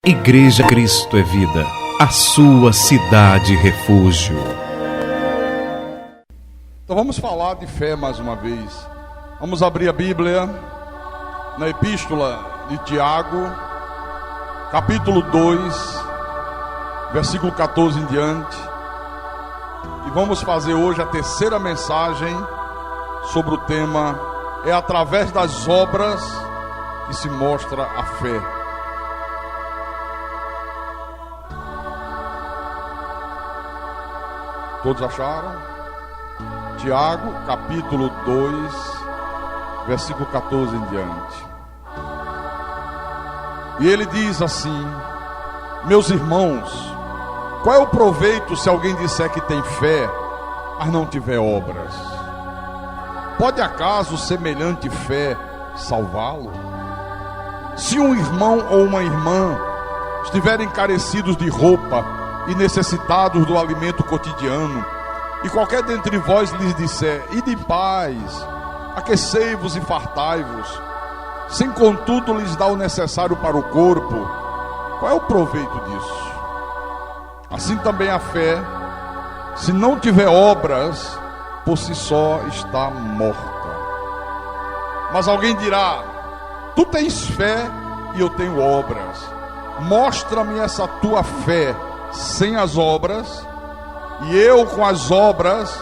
Igreja Cristo é Vida, a sua cidade refúgio. Então vamos falar de fé mais uma vez. Vamos abrir a Bíblia na Epístola de Tiago, capítulo 2, versículo 14 em diante. E vamos fazer hoje a terceira mensagem sobre o tema: é através das obras que se mostra a fé. Todos acharam? Tiago, capítulo 2, versículo 14 em diante. E ele diz assim: meus irmãos, qual é o proveito se alguém disser que tem fé, mas não tiver obras? Pode acaso semelhante fé salvá-lo? Se um irmão ou uma irmã estiverem carecidos de roupa e necessitados do alimento cotidiano, e qualquer dentre vós lhes disser: ide em paz, aquecei-vos e fartai-vos, sem contudo lhes dar o necessário para o corpo, qual é o proveito disso? Assim também a fé, se não tiver obras, por si só está morta. Mas alguém dirá: tu tens fé e eu tenho obras. Mostra-me essa tua fé sem as obras, e eu com as obras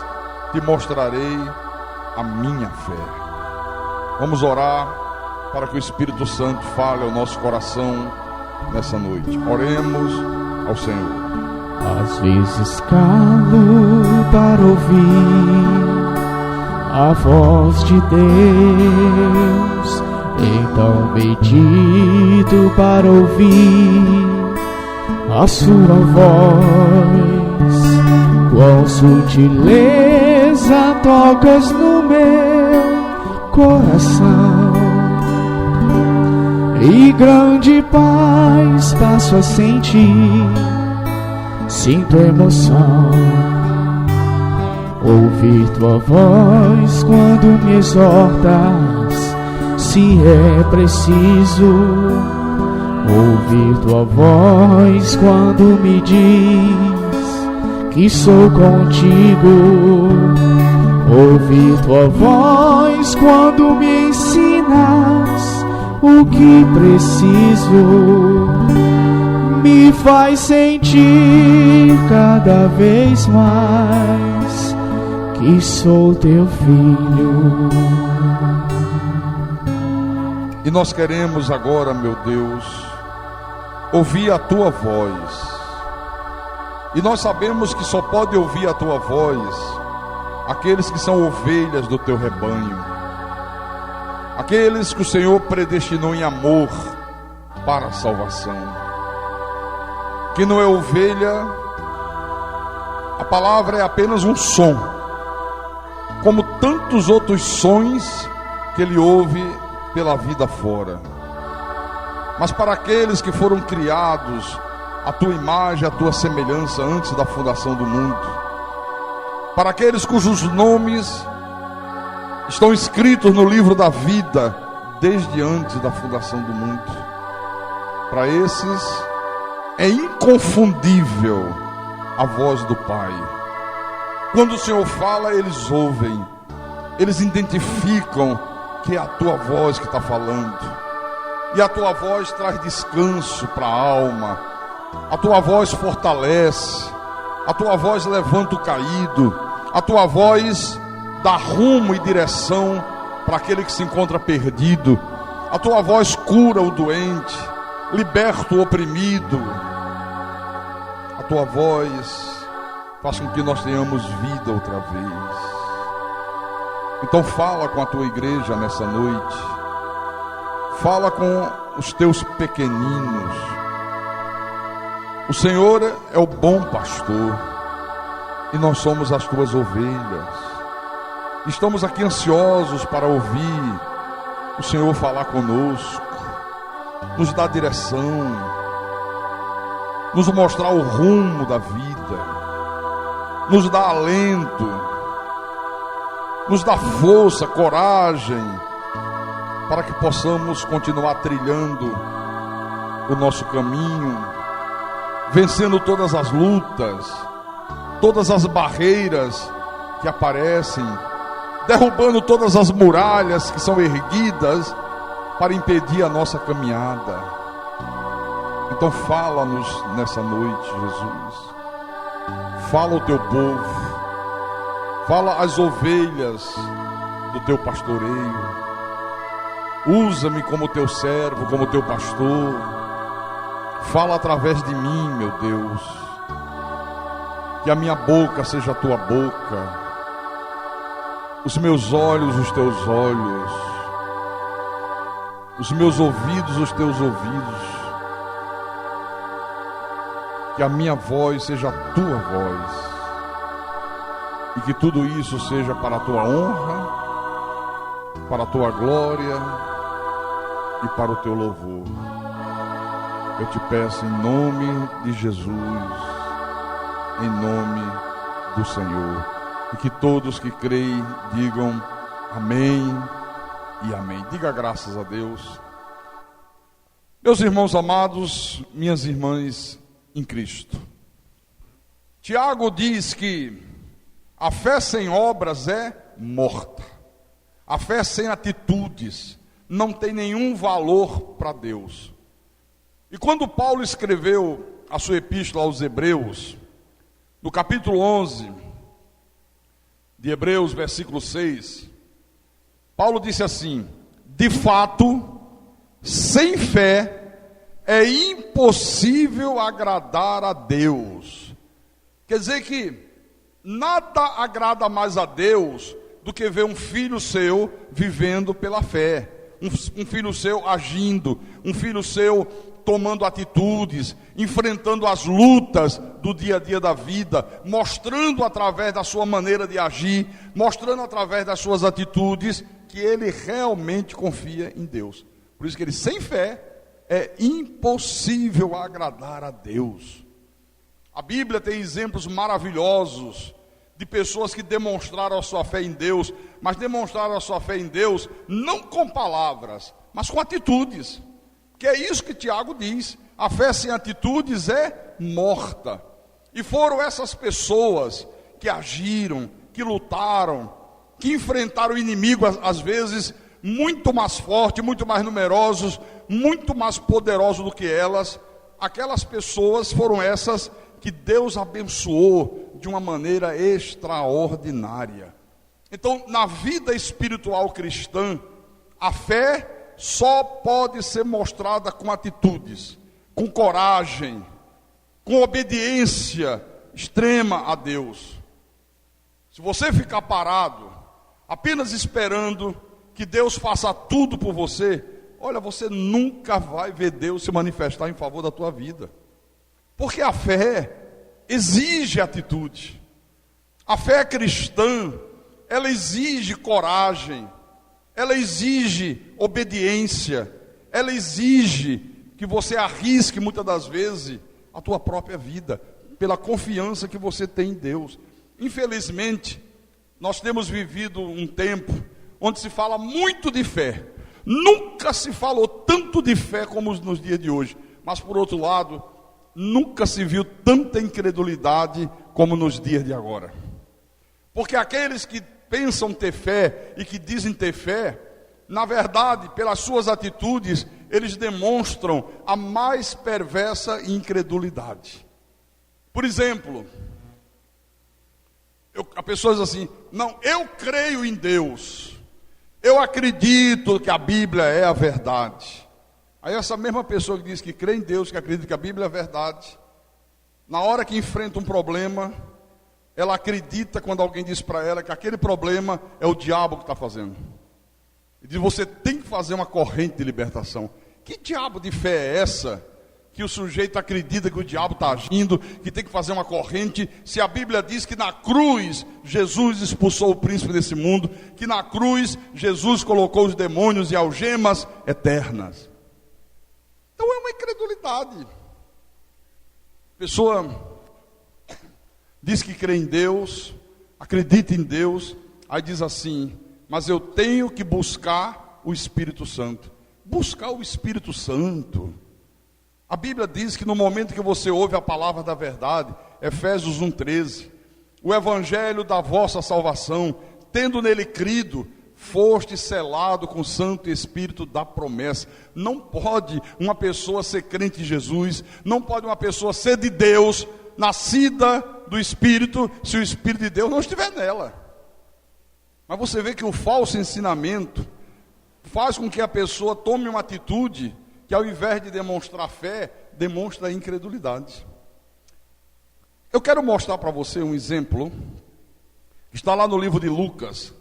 te mostrarei a minha fé. Vamos orar para que o Espírito Santo fale ao nosso coração nessa noite. Oremos ao Senhor. Às vezes calo para ouvir a voz de Deus, então medito para ouvir a sua voz. Qual sutileza tocas no meu coração, e grande paz passo a sentir. Sinto emoção, ouvir tua voz quando me exortas, se é preciso. Ouvir tua voz quando me diz que sou contigo. Ouvir tua voz quando me ensinas o que preciso. Me faz sentir cada vez mais que sou teu filho. E nós queremos agora, meu Deus, ouvir a tua voz. E nós sabemos que só pode ouvir a tua voz aqueles que são ovelhas do teu rebanho, aqueles que o Senhor predestinou em amor para a salvação. Que não é ovelha, a palavra é apenas um som, como tantos outros sons que ele ouve pela vida fora. Mas para aqueles que foram criados à tua imagem, à tua semelhança antes da fundação do mundo, para aqueles cujos nomes estão escritos no livro da vida desde antes da fundação do mundo, para esses é inconfundível a voz do Pai. Quando o Senhor fala, eles ouvem, eles identificam que é a tua voz que está falando. E a tua voz traz descanso para a alma, a tua voz fortalece, a tua voz levanta o caído, a tua voz dá rumo e direção para aquele que se encontra perdido, a tua voz cura o doente, liberta o oprimido, a tua voz faz com que nós tenhamos vida outra vez. Então fala com a tua igreja nessa noite, fala com os teus pequeninos. O Senhor é o bom pastor e nós somos as tuas ovelhas. Estamos aqui ansiosos para ouvir o Senhor falar conosco, nos dar direção, nos mostrar o rumo da vida, nos dar alento, nos dar força, coragem, para que possamos continuar trilhando o nosso caminho, vencendo todas as lutas, todas as barreiras que aparecem, derrubando todas as muralhas que são erguidas para impedir a nossa caminhada. Então fala-nos nessa noite, Jesus. Fala ao teu povo, fala às ovelhas do teu pastoreio. Usa-me como teu servo, como teu pastor. Fala através de mim, meu Deus. Que a minha boca seja a tua boca, os meus olhos, os teus olhos, os meus ouvidos, os teus ouvidos. Que a minha voz seja a tua voz. E que tudo isso seja para a tua honra, para a tua glória e para o teu louvor. Eu te peço em nome de Jesus, em nome do Senhor. E que todos que creem digam amém e amém. Diga graças a Deus. Meus irmãos amados, minhas irmãs em Cristo, Tiago diz que a fé sem obras é morta. A fé sem atitudes não tem nenhum valor para Deus. E quando Paulo escreveu a sua epístola aos Hebreus, no capítulo 11 de Hebreus, versículo 6, Paulo disse assim: de fato, sem fé é impossível agradar a Deus. Quer dizer que nada agrada mais a Deus do que ver um filho seu vivendo pela fé, um filho seu agindo, um filho seu tomando atitudes, enfrentando as lutas do dia a dia da vida, mostrando através da sua maneira de agir, mostrando através das suas atitudes que ele realmente confia em Deus. Por isso que ele, sem fé, é impossível agradar a Deus. A Bíblia tem exemplos maravilhosos de pessoas que demonstraram a sua fé em Deus, mas demonstraram a sua fé em Deus não com palavras, mas com atitudes. Que é isso que Tiago diz: a fé sem atitudes é morta. E foram essas pessoas que agiram, que lutaram, que enfrentaram o inimigo, às vezes muito mais forte, muito mais numerosos, muito mais poderosos do que elas. Aquelas pessoas foram essas que Deus abençoou de uma maneira extraordinária. Então, na vida espiritual cristã, a fé só pode ser mostrada com atitudes, com coragem, com obediência extrema a Deus. Se você ficar parado, apenas esperando que Deus faça tudo por você, olha, você nunca vai ver Deus se manifestar em favor da tua vida. Porque a fé exige atitude. A fé cristã, ela exige coragem, ela exige obediência, ela exige que você arrisque muitas das vezes a tua própria vida, pela confiança que você tem em Deus. Infelizmente, nós temos vivido um tempo onde se fala muito de fé. Nunca se falou tanto de fé como nos dias de hoje. Mas por outro lado, nunca se viu tanta incredulidade como nos dias de agora. Porque aqueles que pensam ter fé e que dizem ter fé, na verdade, pelas suas atitudes, eles demonstram a mais perversa incredulidade. Por exemplo, a pessoa diz assim: não, eu creio em Deus, eu acredito que a Bíblia é a verdade. Aí essa mesma pessoa que diz que crê em Deus, que acredita que a Bíblia é a verdade, na hora que enfrenta um problema, ela acredita quando alguém diz para ela que aquele problema é o diabo que está fazendo. Ele diz: você tem que fazer uma corrente de libertação. Que diabo de fé é essa? Que o sujeito acredita que o diabo está agindo, que tem que fazer uma corrente, se a Bíblia diz que na cruz Jesus expulsou o príncipe desse mundo, que na cruz Jesus colocou os demônios em algemas eternas. Então é uma incredulidade. A pessoa diz que crê em Deus, acredita em Deus, aí diz assim: mas eu tenho que buscar o Espírito Santo. Buscar o Espírito Santo. A Bíblia diz que no momento que você ouve a palavra da verdade, Efésios 1,13, o evangelho da vossa salvação, tendo nele crido, foste selado com o Santo Espírito da promessa. Não pode uma pessoa ser crente em Jesus, não pode uma pessoa ser de Deus, nascida do Espírito, se o Espírito de Deus não estiver nela. Mas você vê que o falso ensinamento faz com que a pessoa tome uma atitude que, ao invés de demonstrar fé, demonstra incredulidade. Eu quero mostrar para você um exemplo, que está lá no livro de Lucas.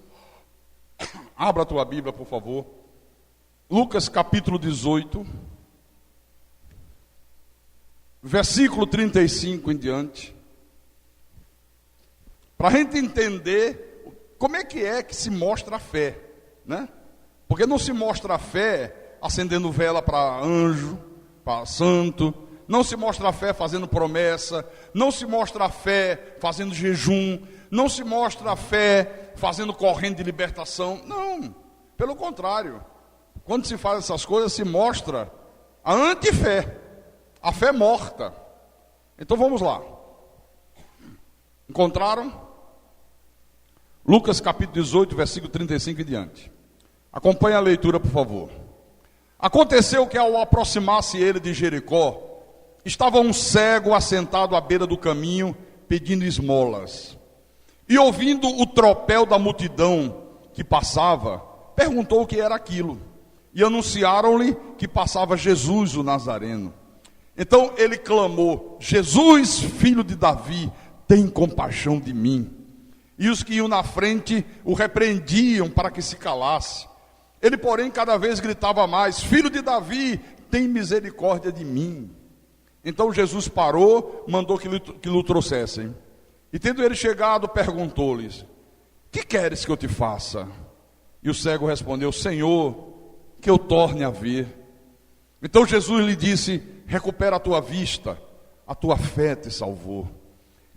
Abra a tua Bíblia, por favor. Lucas capítulo 18, versículo 35 em diante. Para a gente entender como é que se mostra a fé, né? Porque não se mostra a fé acendendo vela para anjo, para santo. Não se mostra a fé fazendo promessa. Não se mostra a fé fazendo jejum. Não se mostra a fé fazendo corrente de libertação. Não, pelo contrário. Quando se faz essas coisas, se mostra a antifé, a fé morta. Então vamos lá. Encontraram? Lucas capítulo 18, versículo 35 e diante. Acompanhe a leitura, por favor. Aconteceu que, ao aproximar-se ele de Jericó, estava um cego assentado à beira do caminho, pedindo esmolas. E ouvindo o tropel da multidão que passava, perguntou o que era aquilo. E anunciaram-lhe que passava Jesus o Nazareno. Então ele clamou: Jesus, filho de Davi, tem compaixão de mim. E os que iam na frente o repreendiam para que se calasse. Ele, porém, cada vez gritava mais: Filho de Davi, tem misericórdia de mim. Então Jesus parou, mandou que lhe trouxessem. E tendo ele chegado, perguntou-lhes: que queres que eu te faça? E o cego respondeu: Senhor, que eu torne a ver. Então Jesus lhe disse: recupera a tua vista, a tua fé te salvou.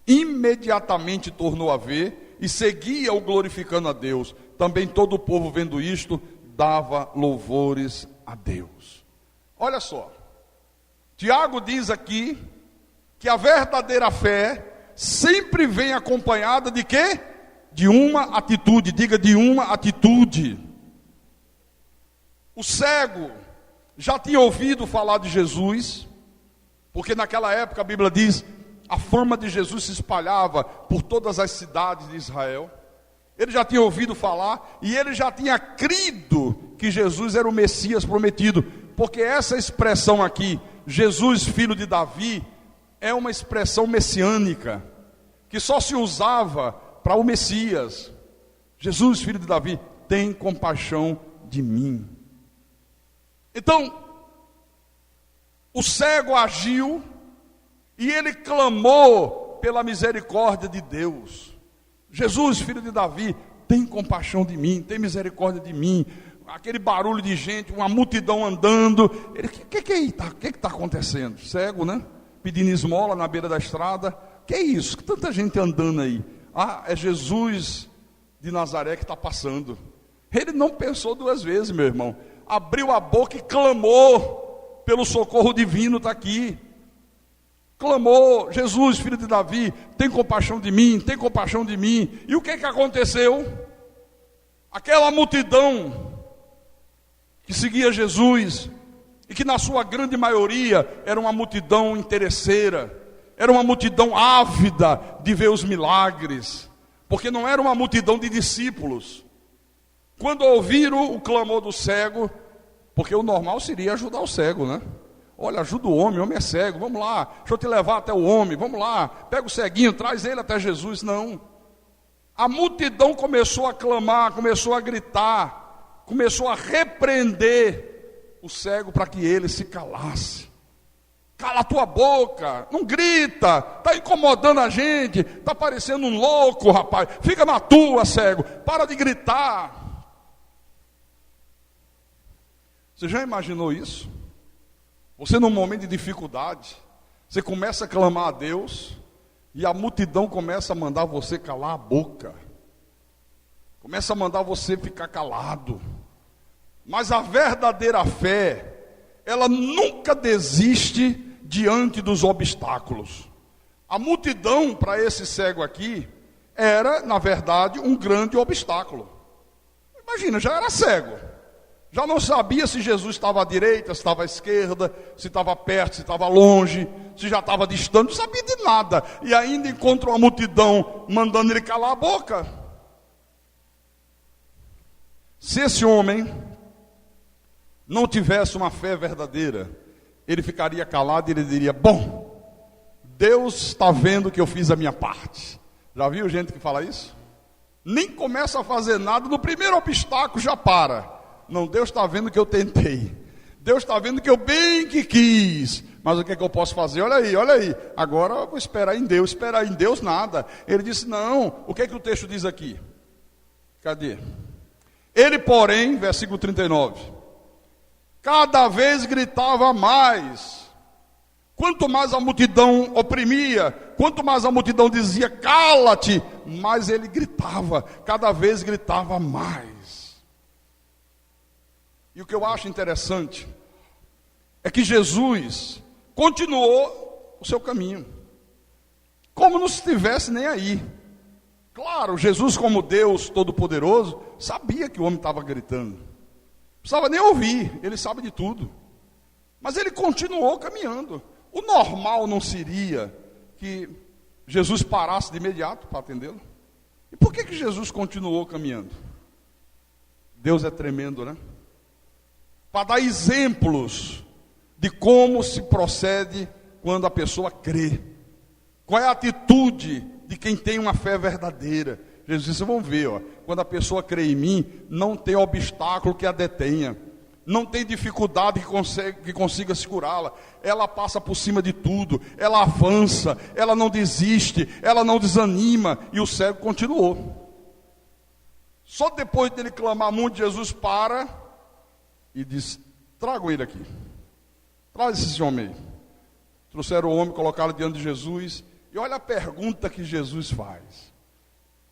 Imediatamente tornou a ver e seguia-o glorificando a Deus. Também todo o povo, vendo isto, dava louvores a Deus. Olha só, Tiago diz aqui que a verdadeira fé sempre vem acompanhada de quê? De uma atitude. Diga, de uma atitude. O cego já tinha ouvido falar de Jesus, porque naquela época a Bíblia diz, a fama de Jesus se espalhava por todas as cidades de Israel. Ele já tinha ouvido falar e ele já tinha crido que Jesus era o Messias prometido, porque essa expressão aqui, Jesus, filho de Davi, é uma expressão messiânica, que só se usava para o Messias. Jesus, filho de Davi, tem compaixão de mim. Então, o cego agiu e ele clamou pela misericórdia de Deus. Jesus, filho de Davi, tem compaixão de mim, tem misericórdia de mim. Aquele barulho de gente, uma multidão andando. Ele, o que está acontecendo? Cego, né? Pedindo esmola na beira da estrada. Que é isso? Que tanta gente andando aí? Ah, é Jesus de Nazaré que está passando. Ele não pensou duas vezes, meu irmão. Abriu a boca e clamou pelo socorro divino, está aqui. Clamou: Jesus, filho de Davi, tem compaixão de mim, tem compaixão de mim. E o que aconteceu? Aquela multidão que seguia Jesus, e que na sua grande maioria era uma multidão interesseira, era uma multidão ávida de ver os milagres, porque não era uma multidão de discípulos. Quando ouviram o clamor do cego, porque o normal seria ajudar o cego, né? Olha, ajuda o homem é cego, vamos lá, deixa eu te levar até o homem, vamos lá, pega o ceguinho, traz ele até Jesus. Não, a multidão começou a clamar, começou a gritar, começou a repreender o cego para que ele se calasse. Cala a tua boca, não grita, está incomodando a gente, está parecendo um louco, rapaz, fica na tua, cego, para de gritar. Você já imaginou isso? Você num momento de dificuldade, você começa a clamar a Deus, e a multidão começa a mandar você calar a boca, começa a mandar você ficar calado. Mas a verdadeira fé, ela nunca desiste diante dos obstáculos. A multidão para esse cego aqui era, na verdade, um grande obstáculo. Imagina, já era cego. Já não sabia se Jesus estava à direita, se estava à esquerda, se estava perto, se estava longe, se já estava distante, não sabia de nada. E ainda encontra uma multidão mandando ele calar a boca. Se esse homem não tivesse uma fé verdadeira, ele ficaria calado e ele diria: bom, Deus está vendo que eu fiz a minha parte. Já viu gente que fala isso? Nem começa a fazer nada, no primeiro obstáculo já para. Não, Deus está vendo que eu tentei. Deus está vendo que eu bem que quis. Mas o que é que eu posso fazer? Olha aí. Agora eu vou esperar em Deus. Esperar em Deus nada. Ele disse: não. O que é que o texto diz aqui? Cadê? Ele, porém, versículo 39, cada vez gritava mais. Quanto mais a multidão oprimia, quanto mais a multidão dizia: cala-te, mais ele gritava, cada vez gritava mais. E o que eu acho interessante é que Jesus continuou o seu caminho, como não estivesse nem aí. Claro, Jesus, como Deus Todo-Poderoso, sabia que o homem estava gritando. Não precisava nem ouvir, ele sabe de tudo. Mas ele continuou caminhando. O normal não seria que Jesus parasse de imediato para atendê-lo? E por que Jesus continuou caminhando? Deus é tremendo, né? Para dar exemplos de como se procede quando a pessoa crê. Qual é a atitude de quem tem uma fé verdadeira? Jesus disse: vão ver, quando a pessoa crê em mim, não tem obstáculo que a detenha. Não tem dificuldade que consiga segurá-la. Ela passa por cima de tudo. Ela avança, ela não desiste, ela não desanima. E o cego continuou. Só depois dele clamar muito, Jesus para e diz: tragam ele aqui. Traz esse homem aí. Trouxeram o homem, colocaram diante de Jesus. E olha a pergunta que Jesus faz: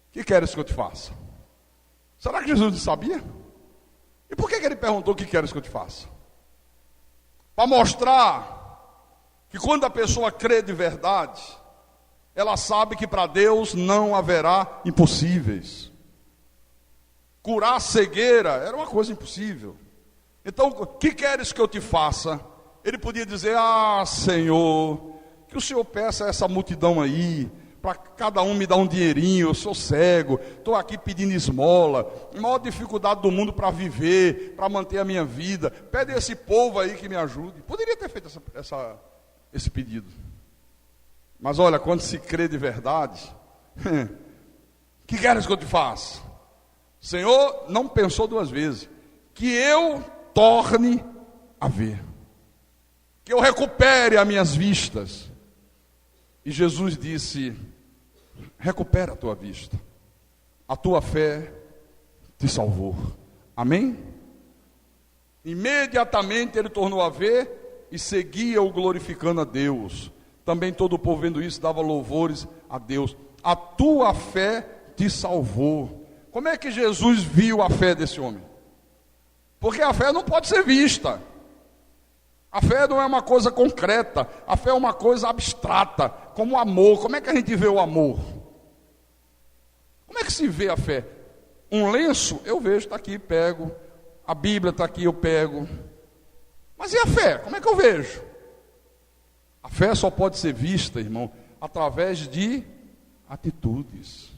o que queres que eu te faça? Será que Jesus não sabia? E por que ele perguntou: o que queres que eu te faça? Para mostrar que quando a pessoa crê de verdade, ela sabe que para Deus não haverá impossíveis. Curar a cegueira era uma coisa impossível. Então, o que queres que eu te faça? Ele podia dizer: ah, Senhor, que o Senhor peça a essa multidão aí, para cada um me dar um dinheirinho, eu sou cego, estou aqui pedindo esmola, maior dificuldade do mundo para viver, para manter a minha vida, pede a esse povo aí que me ajude. Poderia ter feito esse pedido. Mas olha, quando se crê de verdade, que queres que eu te faça? O Senhor não pensou duas vezes: que eu torne a ver, que eu recupere as minhas vistas. E Jesus disse: recupera a tua vista, a tua fé te salvou. Amém? Imediatamente ele tornou a ver e seguia-o glorificando a Deus. Também todo o povo vendo isso dava louvores a Deus. A tua fé te salvou. Como é que Jesus viu a fé desse homem? Porque a fé não pode ser vista. A fé não é uma coisa concreta, a fé é uma coisa abstrata, como o amor. Como é que a gente vê o amor? Como é que se vê a fé? Um lenço, eu vejo, está aqui, pego. A Bíblia está aqui, eu pego. Mas e a fé? Como é que eu vejo? A fé só pode ser vista, irmão, através de atitudes.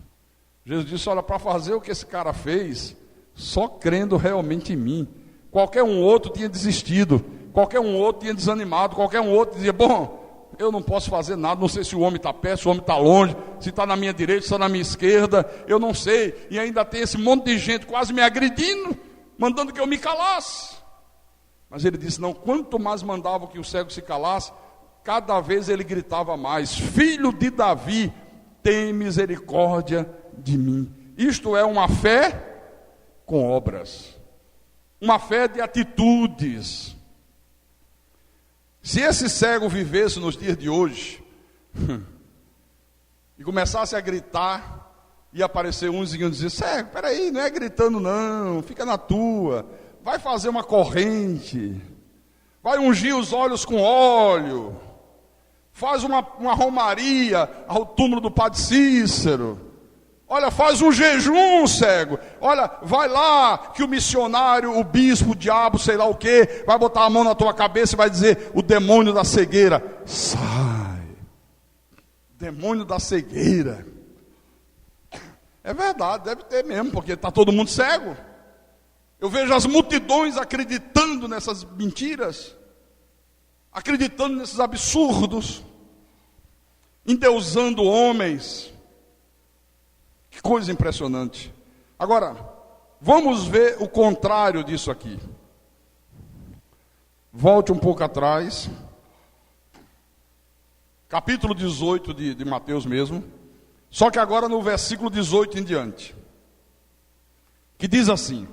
Jesus disse: olha, para fazer o que esse cara fez, só crendo realmente em mim. Qualquer um outro tinha desistido. Qualquer um outro tinha desanimado, qualquer um outro dizia: bom, eu não posso fazer nada, não sei se o homem está perto, se o homem está longe, se está na minha direita, se está na minha esquerda, eu não sei. E ainda tem esse monte de gente quase me agredindo, mandando que eu me calasse. Mas ele disse: não, quanto mais mandava que o cego se calasse, cada vez ele gritava mais: filho de Davi, tem misericórdia de mim. Isto é uma fé com obras, uma fé de atitudes. Se esse cego vivesse nos dias de hoje e começasse a gritar, ia aparecer uns e iam dizer: cego, peraí, não é gritando não, fica na tua, vai fazer uma corrente, vai ungir os olhos com óleo, faz uma romaria ao túmulo do Padre Cícero. Olha, faz um jejum, cego. Olha, vai lá que o missionário, o bispo, o diabo, sei lá o quê, vai botar a mão na tua cabeça e vai dizer: o demônio da cegueira, sai. Demônio da cegueira. É verdade, deve ter mesmo, porque está todo mundo cego. Eu vejo as multidões acreditando nessas mentiras, acreditando nesses absurdos, endeusando homens. Que coisa impressionante. Agora, vamos ver o contrário disso aqui. Volte um pouco atrás. Capítulo 18 de Mateus mesmo. Só que agora no versículo 18 em diante. Que diz assim: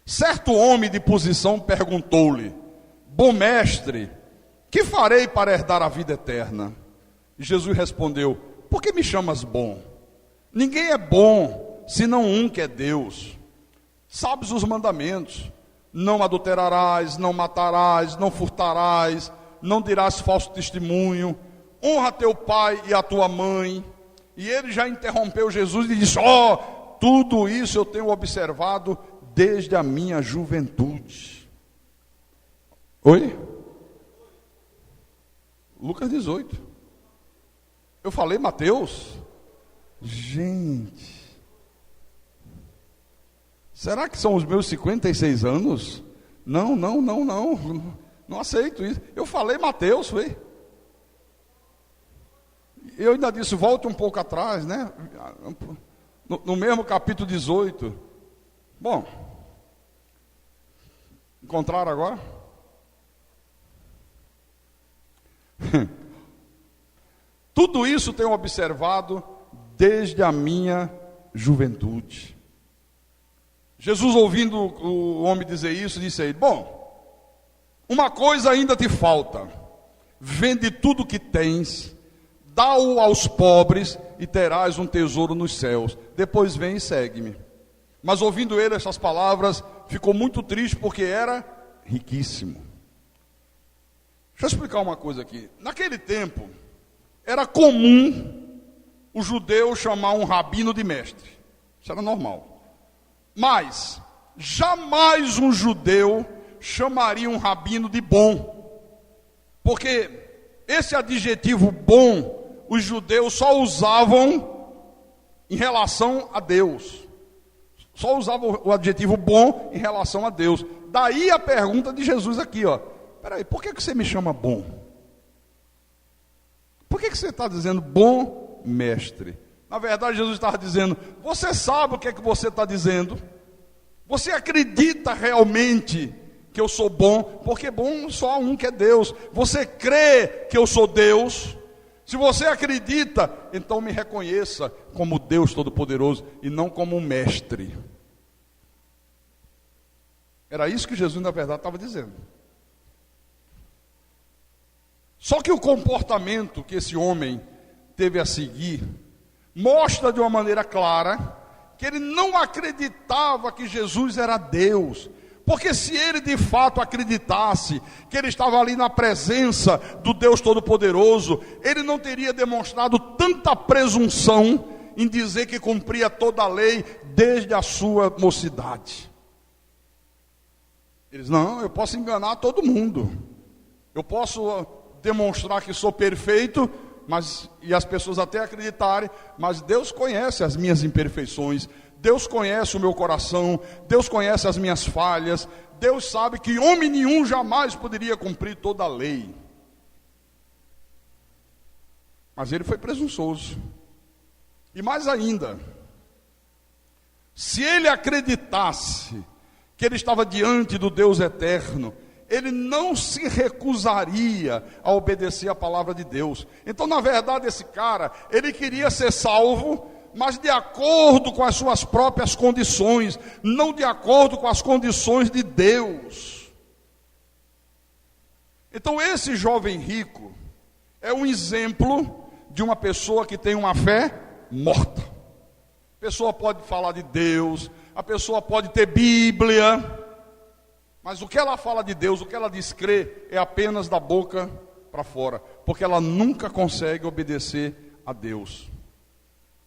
certo homem de posição perguntou-lhe: bom mestre, que farei para herdar a vida eterna? E Jesus respondeu: por que me chamas bom? Ninguém é bom, senão um que é Deus. Sabes os mandamentos: não adulterarás, não matarás, não furtarás, não dirás falso testemunho, honra teu pai e a tua mãe. E ele já interrompeu Jesus e disse: tudo isso eu tenho observado desde a minha juventude. Oi? Lucas 18. Eu falei Mateus? Gente, será que são os meus 56 anos? Não aceito isso. Eu falei Mateus, foi. Eu ainda disse, volte um pouco atrás, né? No mesmo capítulo 18. Bom, encontraram agora? Tudo isso tenho observado desde a minha juventude. Jesus, ouvindo o homem dizer isso, disse a ele: bom, uma coisa ainda te falta. Vende tudo o que tens, dá-o aos pobres e terás um tesouro nos céus. Depois vem e segue-me. Mas ouvindo ele essas palavras, ficou muito triste porque era riquíssimo. Deixa eu explicar uma coisa aqui. Naquele tempo, era comum o judeu chamar um rabino de mestre. Isso era normal. Mas jamais um judeu chamaria um rabino de bom. Porque esse adjetivo bom, os judeus só usavam em relação a Deus. Só usavam o adjetivo bom em relação a Deus. Daí a pergunta de Jesus aqui, ó. Peraí, por que você me chama bom? Por que você está dizendo bom mestre? Na verdade, Jesus estava dizendo: você sabe o que é que você está dizendo? Você acredita realmente que eu sou bom? Porque bom só há um, que é Deus. Você crê que eu sou Deus? Se você acredita, então me reconheça como Deus Todo-Poderoso e não como um mestre. Era isso que Jesus, na verdade, estava dizendo. Só que o comportamento que esse homem teve a seguir mostra de uma maneira clara que ele não acreditava que Jesus era Deus. Porque se ele de fato acreditasse que ele estava ali na presença do Deus Todo-Poderoso, ele não teria demonstrado tanta presunção em dizer que cumpria toda a lei desde a sua mocidade. Ele diz: não, eu posso enganar todo mundo. Eu posso demonstrar que sou perfeito, e as pessoas até acreditarem, mas Deus conhece as minhas imperfeições, Deus conhece o meu coração, Deus conhece as minhas falhas, Deus sabe que homem nenhum jamais poderia cumprir toda a lei. Mas ele foi presunçoso. E mais ainda, se ele acreditasse que ele estava diante do Deus eterno, ele não se recusaria a obedecer a palavra de Deus. Então, na verdade, esse cara, ele queria ser salvo, mas de acordo com as suas próprias condições, não de acordo com as condições de Deus. Então, esse jovem rico é um exemplo de uma pessoa que tem uma fé morta. A pessoa pode falar de Deus, a pessoa pode ter Bíblia, Mas o que ela fala de Deus, o que ela diz crer, é apenas da boca para fora, porque ela nunca consegue obedecer a Deus.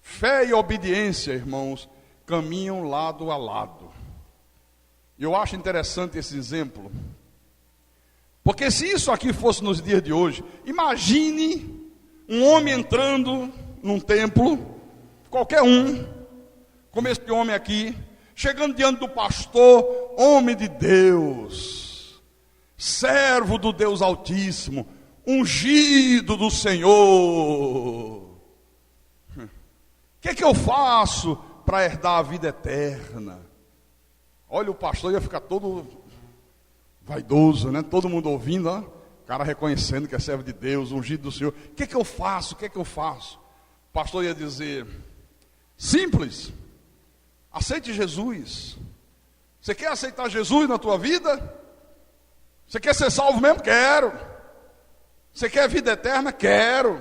Fé e obediência, irmãos, caminham lado a lado. E eu acho interessante esse exemplo, porque se isso aqui fosse nos dias de hoje, imagine um homem entrando num templo, qualquer um, como este homem aqui, chegando diante do pastor, homem de Deus, servo do Deus Altíssimo, ungido do Senhor. O que eu faço para herdar a vida eterna? Olha, o pastor ia ficar todo vaidoso, né? Todo mundo ouvindo, ó? O cara reconhecendo que é servo de Deus, ungido do Senhor. O que eu faço? O que eu faço? O pastor ia dizer, simples, aceite Jesus. Você quer aceitar Jesus na tua vida? Você quer ser salvo mesmo? Quero. Você quer vida eterna? Quero.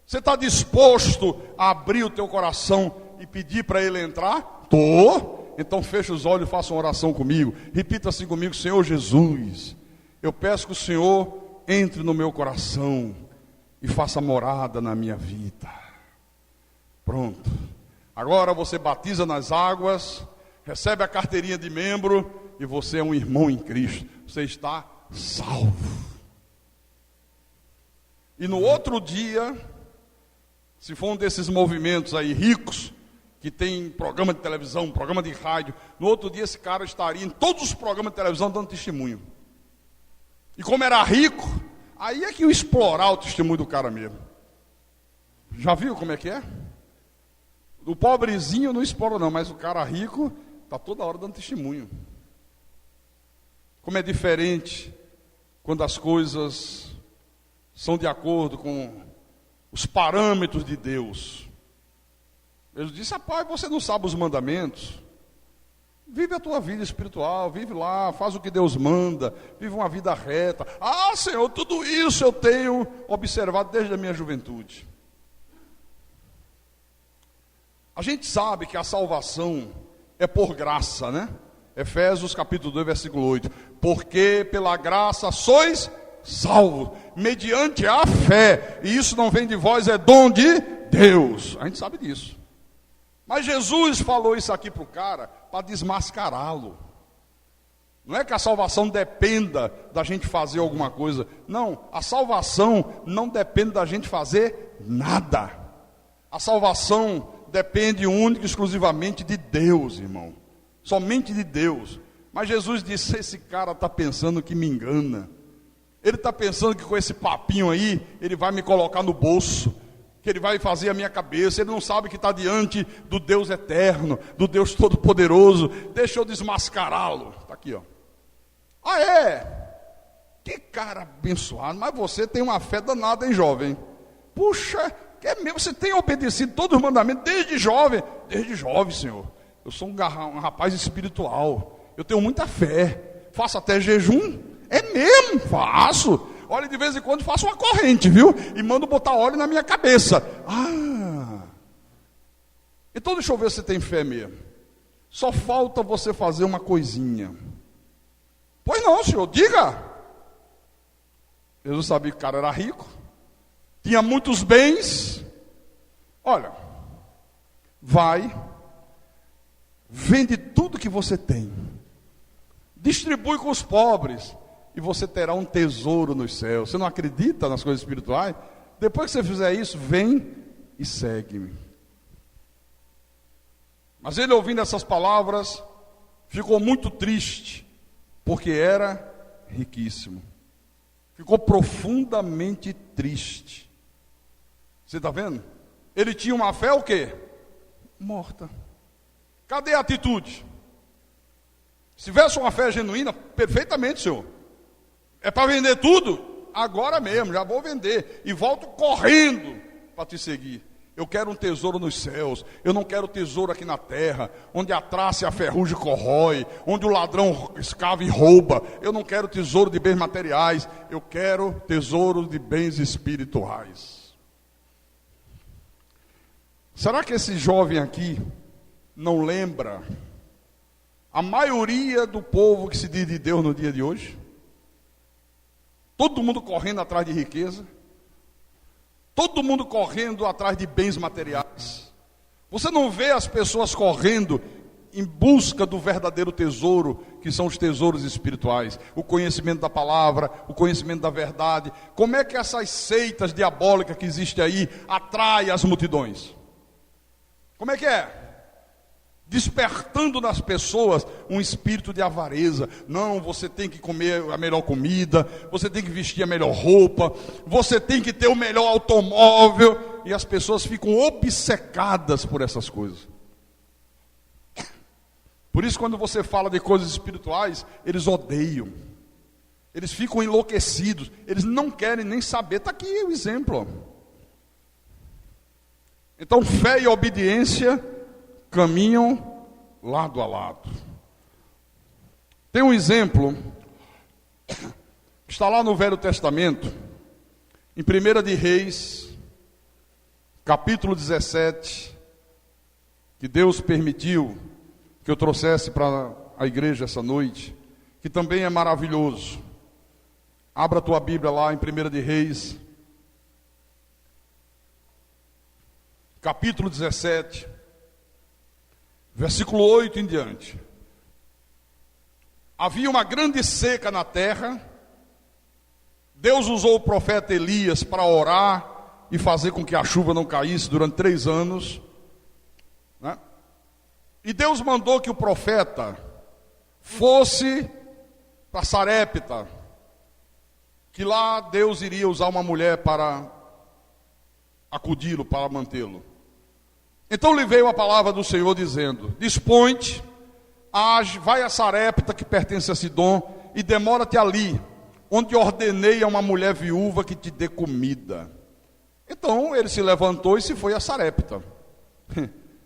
Você está disposto a abrir o teu coração e pedir para Ele entrar? Estou. Então feche os olhos e faça uma oração comigo. Repita assim comigo: Senhor Jesus, eu peço que o Senhor entre no meu coração e faça morada na minha vida. Pronto. Agora você batiza nas águas, recebe a carteirinha de membro e você é um irmão em Cristo. Você está salvo. E no outro dia, se for um desses movimentos aí ricos, que tem programa de televisão, programa de rádio, no outro dia esse cara estaria em todos os programas de televisão dando testemunho. E como era rico, aí é que ia explorar o testemunho do cara mesmo. Já viu como é que é? O pobrezinho não explora não, mas o cara rico está toda hora dando testemunho. Como é diferente quando as coisas são de acordo com os parâmetros de Deus. Jesus disse: rapaz, você não sabe os mandamentos? Vive a tua vida espiritual, vive lá, faz o que Deus manda, vive uma vida reta. Ah, Senhor, tudo isso eu tenho observado desde a minha juventude. A gente sabe que a salvação é por graça, né? Efésios capítulo 2, versículo 8. Porque pela graça sois salvos, mediante a fé. E isso não vem de vós, é dom de Deus. A gente sabe disso. Mas Jesus falou isso aqui para o cara para desmascará-lo. Não é que a salvação dependa da gente fazer alguma coisa. Não, a salvação não depende da gente fazer nada. A salvação depende única e exclusivamente de Deus, irmão. Somente de Deus. Mas Jesus disse: esse cara está pensando que me engana. Ele está pensando que com esse papinho aí, ele vai me colocar no bolso, que ele vai fazer a minha cabeça. Ele não sabe que está diante do Deus eterno, do Deus todo-poderoso. Deixa eu desmascará-lo. Está aqui, ó. Ah, é? Que cara abençoado. Mas você tem uma fé danada, hein, jovem? Puxa, é mesmo, você tem obedecido todos os mandamentos desde jovem. Desde jovem, Senhor. Eu sou um rapaz espiritual. Eu tenho muita fé. Faço até jejum. É mesmo? Faço. Olha, de vez em quando faço uma corrente, viu? E mando botar óleo na minha cabeça. Ah. Então deixa eu ver se você tem fé mesmo. Só falta você fazer uma coisinha. Pois não, Senhor, diga. Jesus sabia que o cara era rico. Tinha muitos bens. Olha, vai, vende tudo que você tem, distribui com os pobres, e você terá um tesouro nos céus. Você não acredita nas coisas espirituais? Depois que você fizer isso, vem e segue-me. Mas ele, ouvindo essas palavras, ficou muito triste, porque era riquíssimo. Ficou profundamente triste. Você está vendo? Ele tinha uma fé o quê? Morta. Cadê a atitude? Se tivesse uma fé genuína, perfeitamente, Senhor. É para vender tudo? Agora mesmo, já vou vender. E volto correndo para te seguir. Eu quero um tesouro nos céus. Eu não quero tesouro aqui na terra, onde a traça e a ferrugem corrói, onde o ladrão escava e rouba. Eu não quero tesouro de bens materiais. Eu quero tesouro de bens espirituais. Será que esse jovem aqui não lembra a maioria do povo que se diz de Deus no dia de hoje? Todo mundo correndo atrás de riqueza, todo mundo correndo atrás de bens materiais. Você não vê as pessoas correndo em busca do verdadeiro tesouro, que são os tesouros espirituais, o conhecimento da palavra, o conhecimento da verdade. Como é que essas seitas diabólicas que existem aí atraem as multidões? Como é que é? Despertando nas pessoas um espírito de avareza. Não, você tem que comer a melhor comida, você tem que vestir a melhor roupa, você tem que ter o melhor automóvel, e as pessoas ficam obcecadas por essas coisas. Por isso, quando você fala de coisas espirituais, eles odeiam, eles ficam enlouquecidos, eles não querem nem saber. Está aqui o exemplo. Então, fé e obediência caminham lado a lado. Tem um exemplo que está lá no Velho Testamento, em 1 de Reis, capítulo 17, que Deus permitiu que eu trouxesse para a igreja essa noite, que também é maravilhoso. Abra a tua Bíblia lá em 1 de Reis, capítulo 17, versículo 8 em diante. Havia uma grande seca na terra. Deus usou o profeta Elias para orar e fazer com que a chuva não caísse durante 3 anos, né? E Deus mandou que o profeta fosse para Sarepta, que lá Deus iria usar uma mulher para acudi-lo, para mantê-lo. Então lhe veio a palavra do Senhor dizendo: dispõe-te, age, vai a Sarepta, que pertence a Sidom, e demora-te ali, onde ordenei a uma mulher viúva que te dê comida. Então ele se levantou e se foi a Sarepta.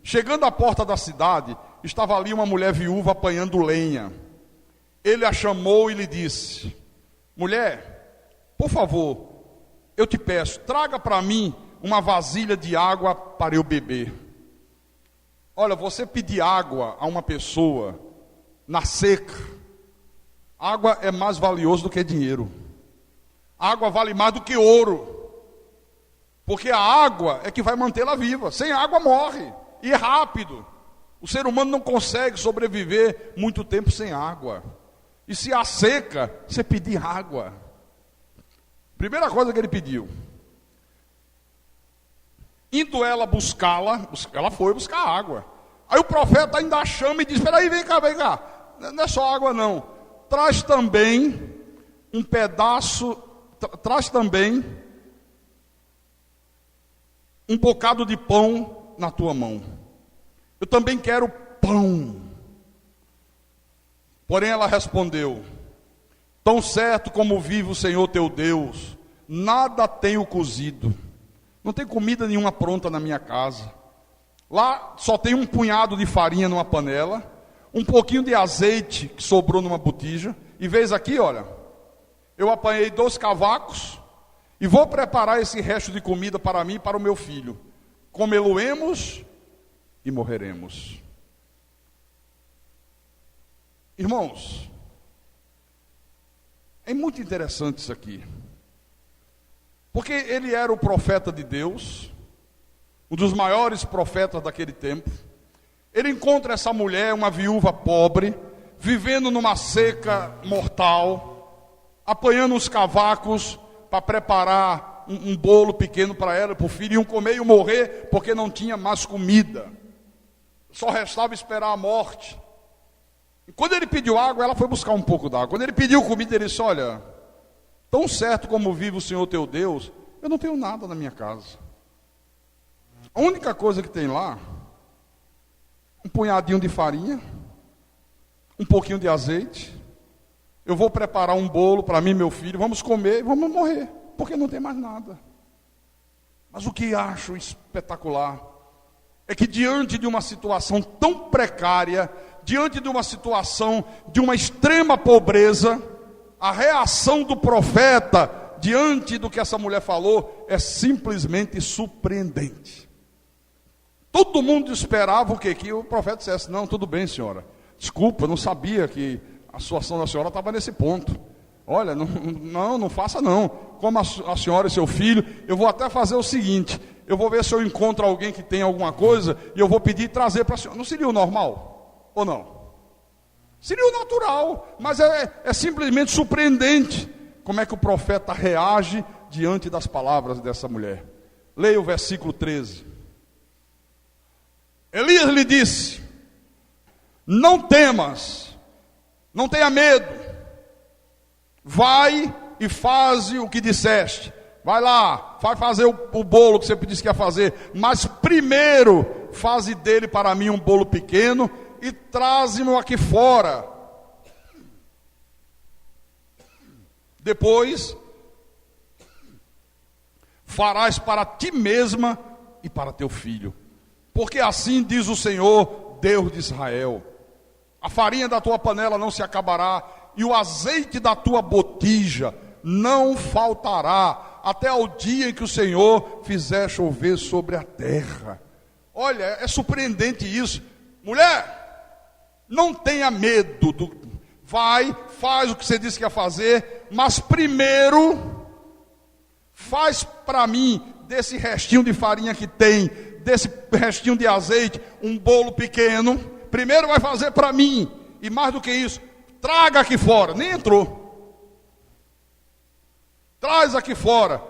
Chegando à porta da cidade, estava ali uma mulher viúva apanhando lenha. Ele a chamou e lhe disse: mulher, por favor, eu te peço, traga para mim uma vasilha de água para eu beber. Olha, você pedir água a uma pessoa na seca, água é mais valioso do que dinheiro. Água vale mais do que ouro, porque a água é que vai mantê-la viva. Sem água morre, e rápido. O ser humano não consegue sobreviver muito tempo sem água. E se há seca, você pedir água. Primeira coisa que ele pediu. Indo ela buscá-la, ela foi buscar água. Aí o profeta ainda a chama e diz: espera aí, vem cá. Não é só água não. Traz também um pedaço, traz também um bocado de pão na tua mão. Eu também quero pão. Porém ela respondeu: tão certo como vive o Senhor teu Deus, nada tenho cozido. Não tem comida nenhuma pronta na minha casa. Lá só tem um punhado de farinha numa panela, um pouquinho de azeite que sobrou numa botija. E vês aqui, olha, eu apanhei 2 cavacos e vou preparar esse resto de comida para mim e para o meu filho. Comê-lo-emos e morreremos. Irmãos, é muito interessante isso aqui. Porque ele era o profeta de Deus, um dos maiores profetas daquele tempo. Ele encontra essa mulher, uma viúva pobre, vivendo numa seca mortal, apanhando os cavacos para preparar um bolo pequeno para ela, para o filho, iam comer e morrer porque não tinha mais comida. Só restava esperar a morte. E quando ele pediu água, ela foi buscar um pouco d'água. Quando ele pediu comida, ele disse: olha, tão certo como vive o Senhor teu Deus, eu não tenho nada na minha casa. A única coisa que tem lá, um punhadinho de farinha, um pouquinho de azeite. Eu vou preparar um bolo para mim e meu filho, vamos comer e vamos morrer, porque não tem mais nada. Mas o que acho espetacular é que diante de uma situação tão precária, diante de uma situação de uma extrema pobreza, a reação do profeta diante do que essa mulher falou é simplesmente surpreendente. Todo mundo esperava o quê? Que o profeta dissesse: não, tudo bem, senhora. A Desculpa, eu não sabia que a situação da senhora estava nesse ponto. Olha, não faça não. Como a senhora e seu filho, eu vou até fazer o seguinte: eu vou ver se eu encontro alguém que tem alguma coisa e eu vou pedir e trazer para a senhora. Não seria o normal? Ou não? Seria o natural, mas é simplesmente surpreendente como é que o profeta reage diante das palavras dessa mulher. Leia o versículo 13. Elias lhe disse: não temas, não tenha medo, vai e faze o que disseste. Vai lá, vai fazer o bolo que você disse que ia fazer, mas primeiro faze dele para mim um bolo pequeno e traze-mo aqui fora. Depois farás para ti mesma e para teu filho, porque assim diz o Senhor, Deus de Israel: a farinha da tua panela não se acabará, e o azeite da tua botija não faltará, até ao dia em que o Senhor fizer chover sobre a terra. Olha, é surpreendente isso. Mulher, não tenha medo, vai, faz o que você disse que ia fazer, mas primeiro faz para mim, desse restinho de farinha que tem, desse restinho de azeite, um bolo pequeno. Primeiro vai fazer para mim, e mais do que isso, traga aqui fora. Nem entrou. Traz aqui fora,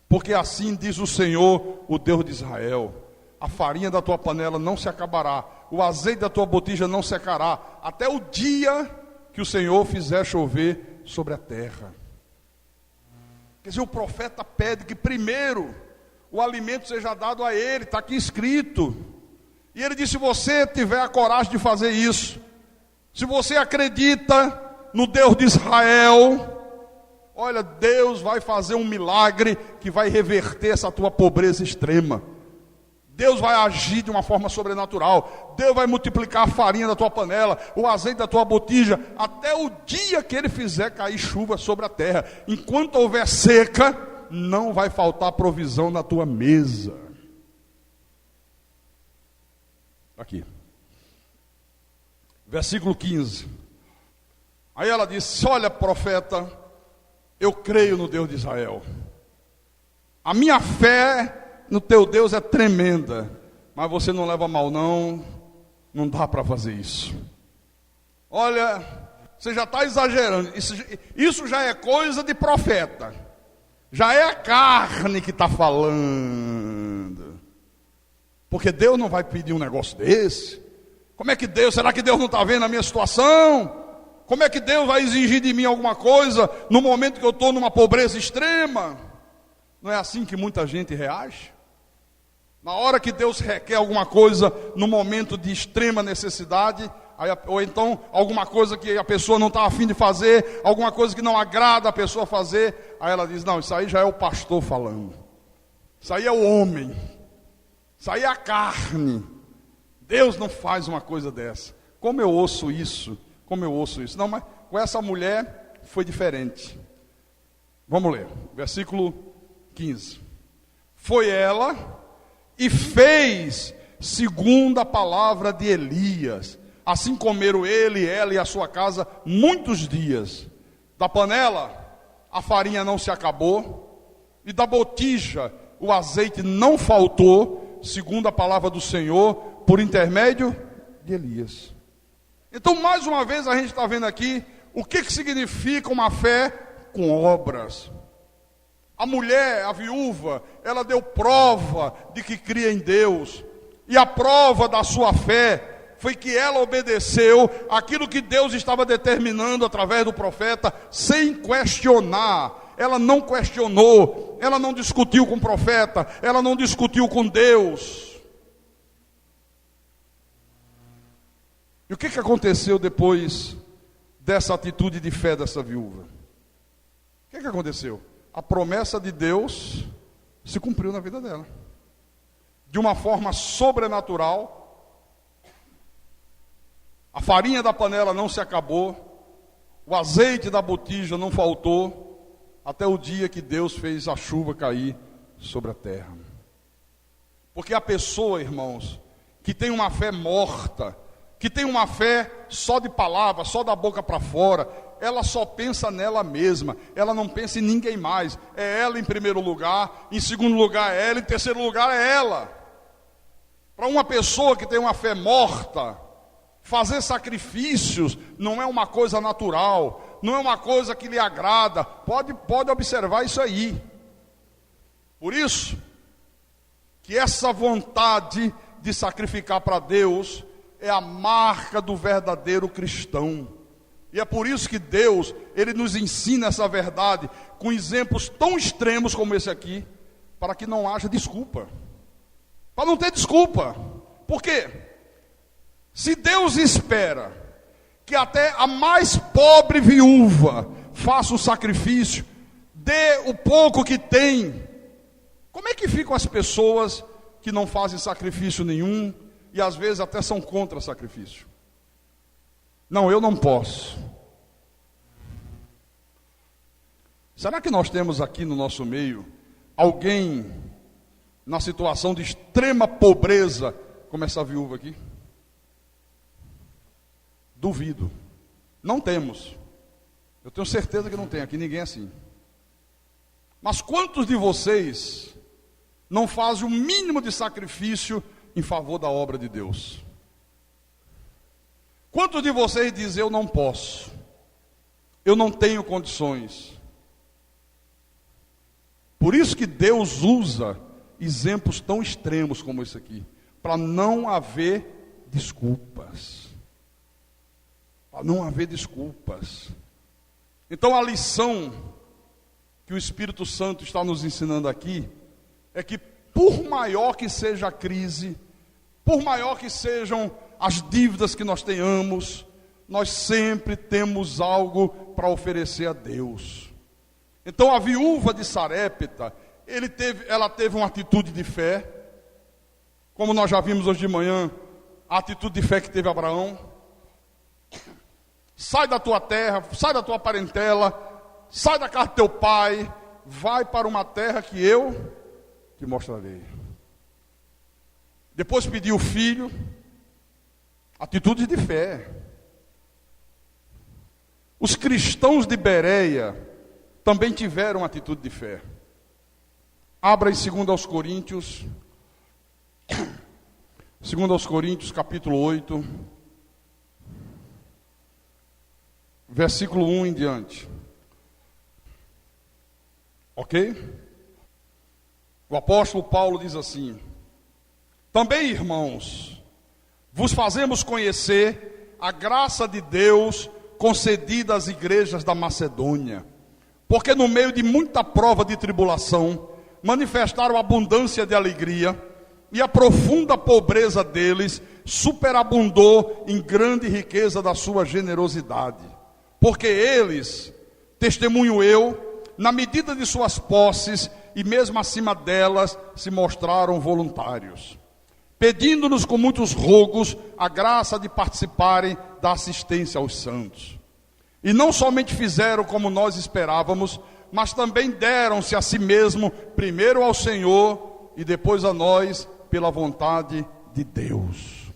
porque assim diz o Senhor, o Deus de Israel: a farinha da tua panela não se acabará, o azeite da tua botija não secará, até o dia que o Senhor fizer chover sobre a terra. Quer dizer, o profeta pede que primeiro o alimento seja dado a ele, está aqui escrito. E ele disse: se você tiver a coragem de fazer isso, se você acredita no Deus de Israel, olha, Deus vai fazer um milagre que vai reverter essa tua pobreza extrema. Deus vai agir de uma forma sobrenatural. Deus vai multiplicar a farinha da tua panela, o azeite da tua botija, até o dia que ele fizer cair chuva sobre a terra. Enquanto houver seca, não vai faltar provisão na tua mesa. Aqui. Versículo 15. Aí ela disse: olha, profeta, eu creio no Deus de Israel. A minha fé no teu Deus é tremenda, mas você não leva mal não dá para fazer isso. Olha, você já está exagerando, isso já é coisa de profeta, já é a carne que está falando, porque Deus não vai pedir um negócio desse. Como é que Deus, será que Deus não está vendo a minha situação? Como é que Deus vai exigir de mim alguma coisa no momento que eu estou numa pobreza extrema? Não é assim que muita gente reage? Na hora que Deus requer alguma coisa, no momento de extrema necessidade, ou então alguma coisa que a pessoa não está a fim de fazer, alguma coisa que não agrada a pessoa fazer, aí ela diz: não, isso aí já é o pastor falando, isso aí é o homem, isso aí é a carne. Deus não faz uma coisa dessa. Como eu ouço isso? Não, mas com essa mulher foi diferente. Vamos ler, versículo 15. Foi ela e fez segundo a palavra de Elias. Assim comeram ele, ela e a sua casa muitos dias. Da panela a farinha não se acabou, e da botija o azeite não faltou, segundo a palavra do Senhor, por intermédio de Elias. Então, mais uma vez, a gente está vendo aqui o que significa uma fé com obras. A mulher, a viúva, ela deu prova de que cria em Deus. E a prova da sua fé foi que ela obedeceu aquilo que Deus estava determinando através do profeta, sem questionar. Ela não questionou, ela não discutiu com o profeta, ela não discutiu com Deus. E o que aconteceu depois dessa atitude de fé dessa viúva? O que aconteceu? A promessa de Deus se cumpriu na vida dela. De uma forma sobrenatural. A farinha da panela não se acabou. O azeite da botija não faltou. Até o dia que Deus fez a chuva cair sobre a terra. Porque a pessoa, irmãos, que tem uma fé morta, que tem uma fé só de palavra, só da boca para fora, ela só pensa nela mesma, ela não pensa em ninguém mais. É ela em primeiro lugar, em segundo lugar é ela, em terceiro lugar é ela. Para uma pessoa que tem uma fé morta, fazer sacrifícios não é uma coisa natural, não é uma coisa que lhe agrada. Pode observar isso aí. Por isso, que essa vontade de sacrificar para Deus é a marca do verdadeiro cristão. E é por isso que Deus, Ele nos ensina essa verdade com exemplos tão extremos como esse aqui, para que não haja desculpa. Para não ter desculpa. Por quê? Se Deus espera que até a mais pobre viúva faça um sacrifício, dê o pouco que tem, como é que ficam as pessoas que não fazem sacrifício nenhum e às vezes até são contra sacrifício? Não, eu não posso. Será que nós temos aqui no nosso meio alguém na situação de extrema pobreza como essa viúva aqui? Duvido. Não temos. Eu tenho certeza que não tem aqui ninguém assim. Mas quantos de vocês não fazem o mínimo de sacrifício em favor da obra de Deus? Quantos de vocês dizem: eu não posso, eu não tenho condições? Por isso que Deus usa exemplos tão extremos como esse aqui, para não haver desculpas. Para não haver desculpas. Então a lição que o Espírito Santo está nos ensinando aqui é que, por maior que seja a crise, por maior que sejam as dívidas que nós tenhamos, nós sempre temos algo para oferecer a Deus. Então a viúva de Sarepta, ela teve uma atitude de fé, como nós já vimos hoje de manhã, a atitude de fé que teve Abraão. Sai da tua terra, sai da tua parentela, sai da casa do teu pai, vai para uma terra que eu te mostrarei. Depois pediu o filho, atitude de fé. Os cristãos de Bereia também tiveram atitude de fé. Abra em 2 Coríntios, 2 Coríntios capítulo 8, versículo 1 em diante. Ok? O apóstolo Paulo diz assim: também, irmãos, vos fazemos conhecer a graça de Deus concedida às igrejas da Macedônia, porque no meio de muita prova de tribulação, manifestaram abundância de alegria, e a profunda pobreza deles superabundou em grande riqueza da sua generosidade. Porque eles, testemunho eu, na medida de suas posses, e mesmo acima delas, se mostraram voluntários, pedindo-nos com muitos rogos a graça de participarem da assistência aos santos. E não somente fizeram como nós esperávamos, mas também deram-se a si mesmo, primeiro ao Senhor e depois a nós, pela vontade de Deus.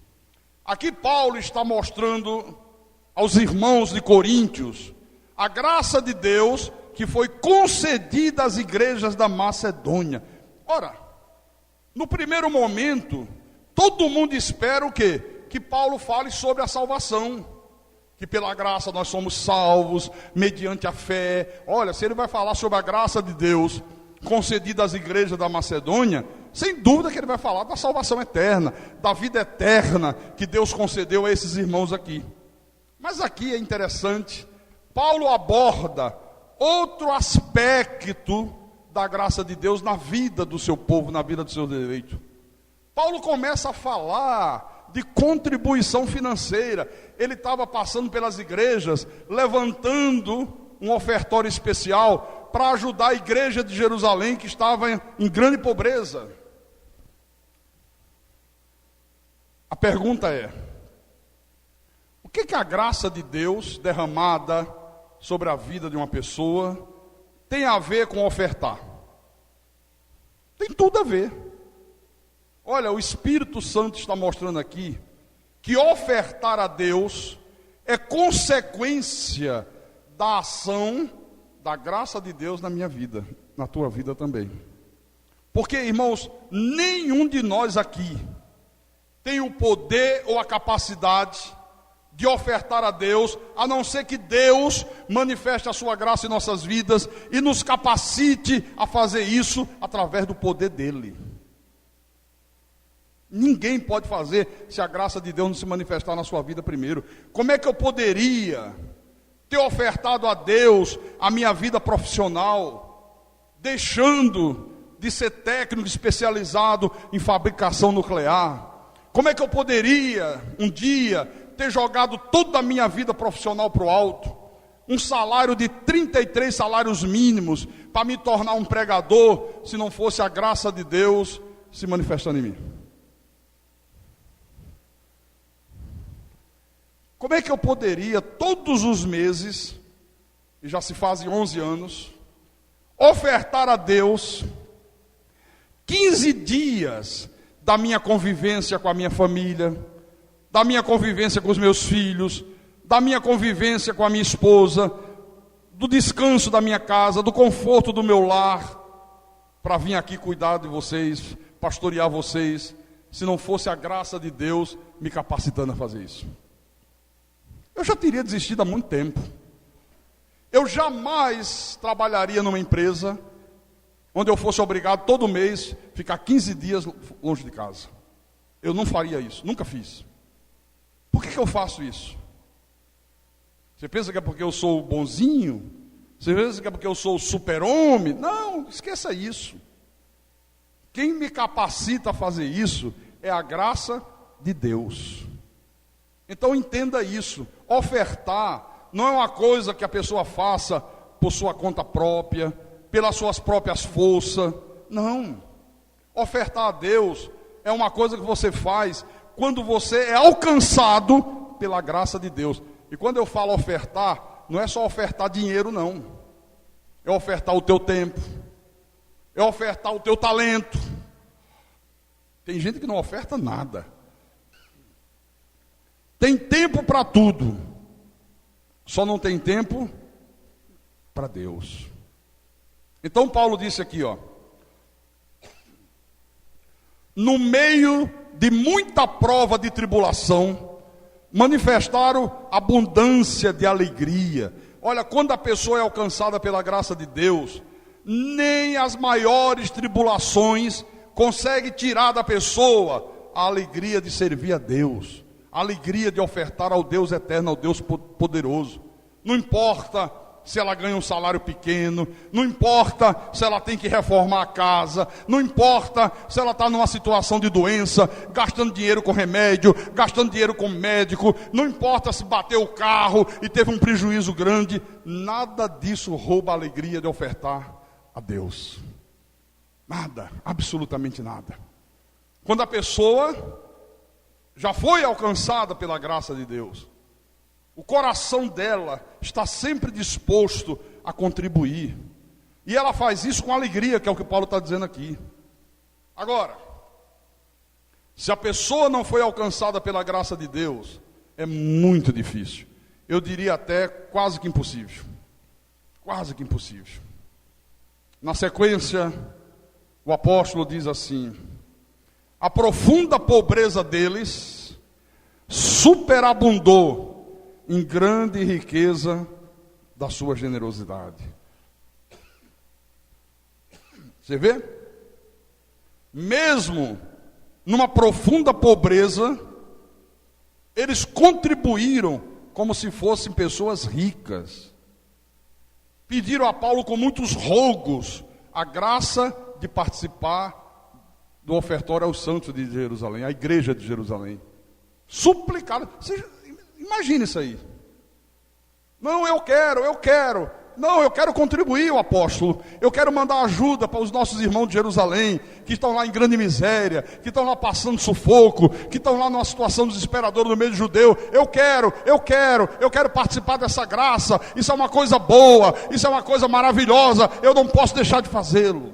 Aqui Paulo está mostrando aos irmãos de Coríntios a graça de Deus que foi concedida às igrejas da Macedônia. Ora, no primeiro momento, todo mundo espera o quê? Que Paulo fale sobre a salvação, que pela graça nós somos salvos, mediante a fé. Olha, se ele vai falar sobre a graça de Deus concedida às igrejas da Macedônia, sem dúvida que ele vai falar da salvação eterna, da vida eterna que Deus concedeu a esses irmãos aqui. Mas aqui é interessante, Paulo aborda outro aspecto da graça de Deus na vida do seu povo, na vida do seu eleito. Paulo começa a falar de contribuição financeira. Ele estava passando pelas igrejas, levantando um ofertório especial para ajudar a igreja de Jerusalém, que estava em grande pobreza. A pergunta é: o que a graça de Deus derramada sobre a vida de uma pessoa tem a ver com ofertar? Tem tudo a ver. Olha, o Espírito Santo está mostrando aqui que ofertar a Deus é consequência da ação da graça de Deus na minha vida, na tua vida também. Porque, irmãos, nenhum de nós aqui tem o poder ou a capacidade de ofertar a Deus, a não ser que Deus manifeste a sua graça em nossas vidas e nos capacite a fazer isso através do poder dele. Ninguém pode fazer se a graça de Deus não se manifestar na sua vida primeiro. Como é que eu poderia ter ofertado a Deus a minha vida profissional, deixando de ser técnico especializado em fabricação nuclear? Como é que eu poderia um dia ter jogado toda a minha vida profissional para o alto, um salário de 33 salários mínimos, para me tornar um pregador, se não fosse a graça de Deus se manifestando em mim? Como é que eu poderia, todos os meses, e já se fazem 11 anos, ofertar a Deus 15 dias da minha convivência com a minha família, da minha convivência com os meus filhos, da minha convivência com a minha esposa, do descanso da minha casa, do conforto do meu lar, para vir aqui cuidar de vocês, pastorear vocês, se não fosse a graça de Deus me capacitando a fazer isso? Eu já teria desistido há muito tempo. Eu jamais trabalharia numa empresa onde eu fosse obrigado todo mês a ficar 15 dias longe de casa. Eu não faria isso, nunca fiz. Por que eu faço isso? Você pensa que é porque eu sou bonzinho? Você pensa que é porque eu sou super-homem? Não, esqueça isso. Quem me capacita a fazer isso é a graça de Deus. Então entenda isso. Ofertar não é uma coisa que a pessoa faça por sua conta própria, pelas suas próprias forças. Não. Ofertar a Deus é uma coisa que você faz quando você é alcançado pela graça de Deus. E quando eu falo ofertar, não é só ofertar dinheiro, não. É ofertar o teu tempo. É ofertar o teu talento. Tem gente que não oferta nada. Tem tempo para tudo, só não tem tempo para Deus. Então Paulo disse aqui, no meio de muita prova de tribulação, manifestaram abundância de alegria. Olha, quando a pessoa é alcançada pela graça de Deus, nem as maiores tribulações conseguem tirar da pessoa a alegria de servir a Deus, a alegria de ofertar ao Deus eterno, ao Deus poderoso. Não importa se ela ganha um salário pequeno, não importa se ela tem que reformar a casa, não importa se ela está numa situação de doença, gastando dinheiro com remédio, gastando dinheiro com médico, não importa se bateu o carro e teve um prejuízo grande, nada disso rouba a alegria de ofertar a Deus. Nada, absolutamente nada. Quando a pessoa já foi alcançada pela graça de Deus, o coração dela está sempre disposto a contribuir. E ela faz isso com alegria, que é o que Paulo está dizendo aqui. Agora, se a pessoa não foi alcançada pela graça de Deus, é muito difícil. Eu diria até quase que impossível. Quase que impossível. Na sequência, o apóstolo diz assim: a profunda pobreza deles superabundou em grande riqueza da sua generosidade. Você vê? Mesmo numa profunda pobreza, eles contribuíram como se fossem pessoas ricas. Pediram a Paulo com muitos rogos a graça de participar do ofertório aos santos de Jerusalém, a igreja de Jerusalém. Suplicaram. Imagine isso aí. Não, eu quero. Não, eu quero contribuir, o apóstolo. Eu quero mandar ajuda para os nossos irmãos de Jerusalém, que estão lá em grande miséria, que estão lá passando sufoco, que estão lá numa situação desesperadora no meio judeu. Eu quero participar dessa graça. Isso é uma coisa boa, isso é uma coisa maravilhosa. Eu não posso deixar de fazê-lo.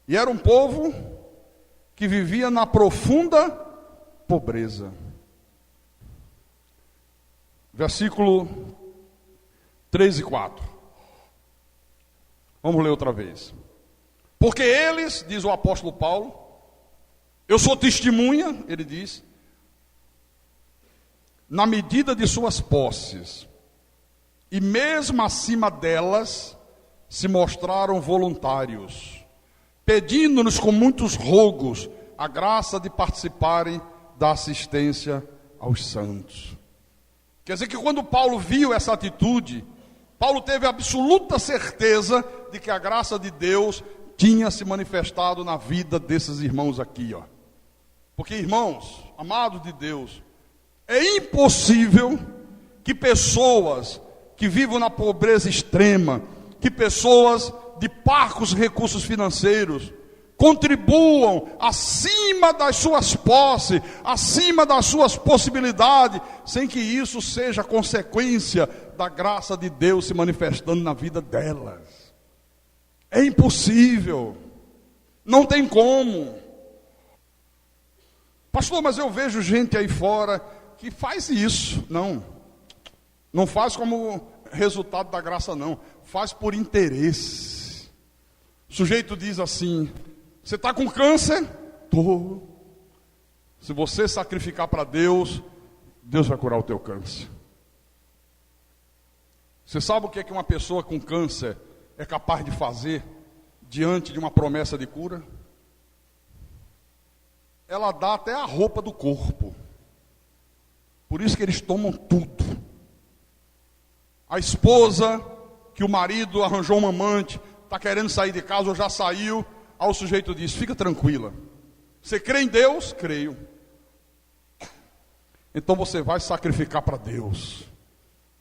E era um povo que vivia na profunda pobreza. Versículo 3 e 4. Vamos ler outra vez. Porque eles, diz o apóstolo Paulo, eu sou testemunha, ele diz, na medida de suas posses, e mesmo acima delas, se mostraram voluntários, pedindo-nos com muitos rogos a graça de participarem da assistência aos santos. Quer dizer que quando Paulo viu essa atitude, Paulo teve absoluta certeza de que a graça de Deus tinha se manifestado na vida desses irmãos aqui, ó. Porque, irmãos, amados de Deus, é impossível que pessoas que vivam na pobreza extrema, que pessoas de parcos recursos financeiros, contribuam acima das suas posses, acima das suas possibilidades, sem que isso seja consequência da graça de Deus se manifestando na vida delas. É impossível, não tem como. Pastor, mas eu vejo gente aí fora que faz isso. Não faz como resultado da graça, não. Faz por interesse. O sujeito diz assim: você está com câncer? Tô. Se você sacrificar para Deus, Deus vai curar o teu câncer. Você sabe o que é que uma pessoa com câncer é capaz de fazer diante de uma promessa de cura? Ela dá até a roupa do corpo. Por isso que eles tomam tudo. A esposa, que o marido arranjou uma amante, está querendo sair de casa ou já saiu, aí o sujeito diz: fica tranquila. Você crê em Deus? Creio. Então você vai sacrificar para Deus.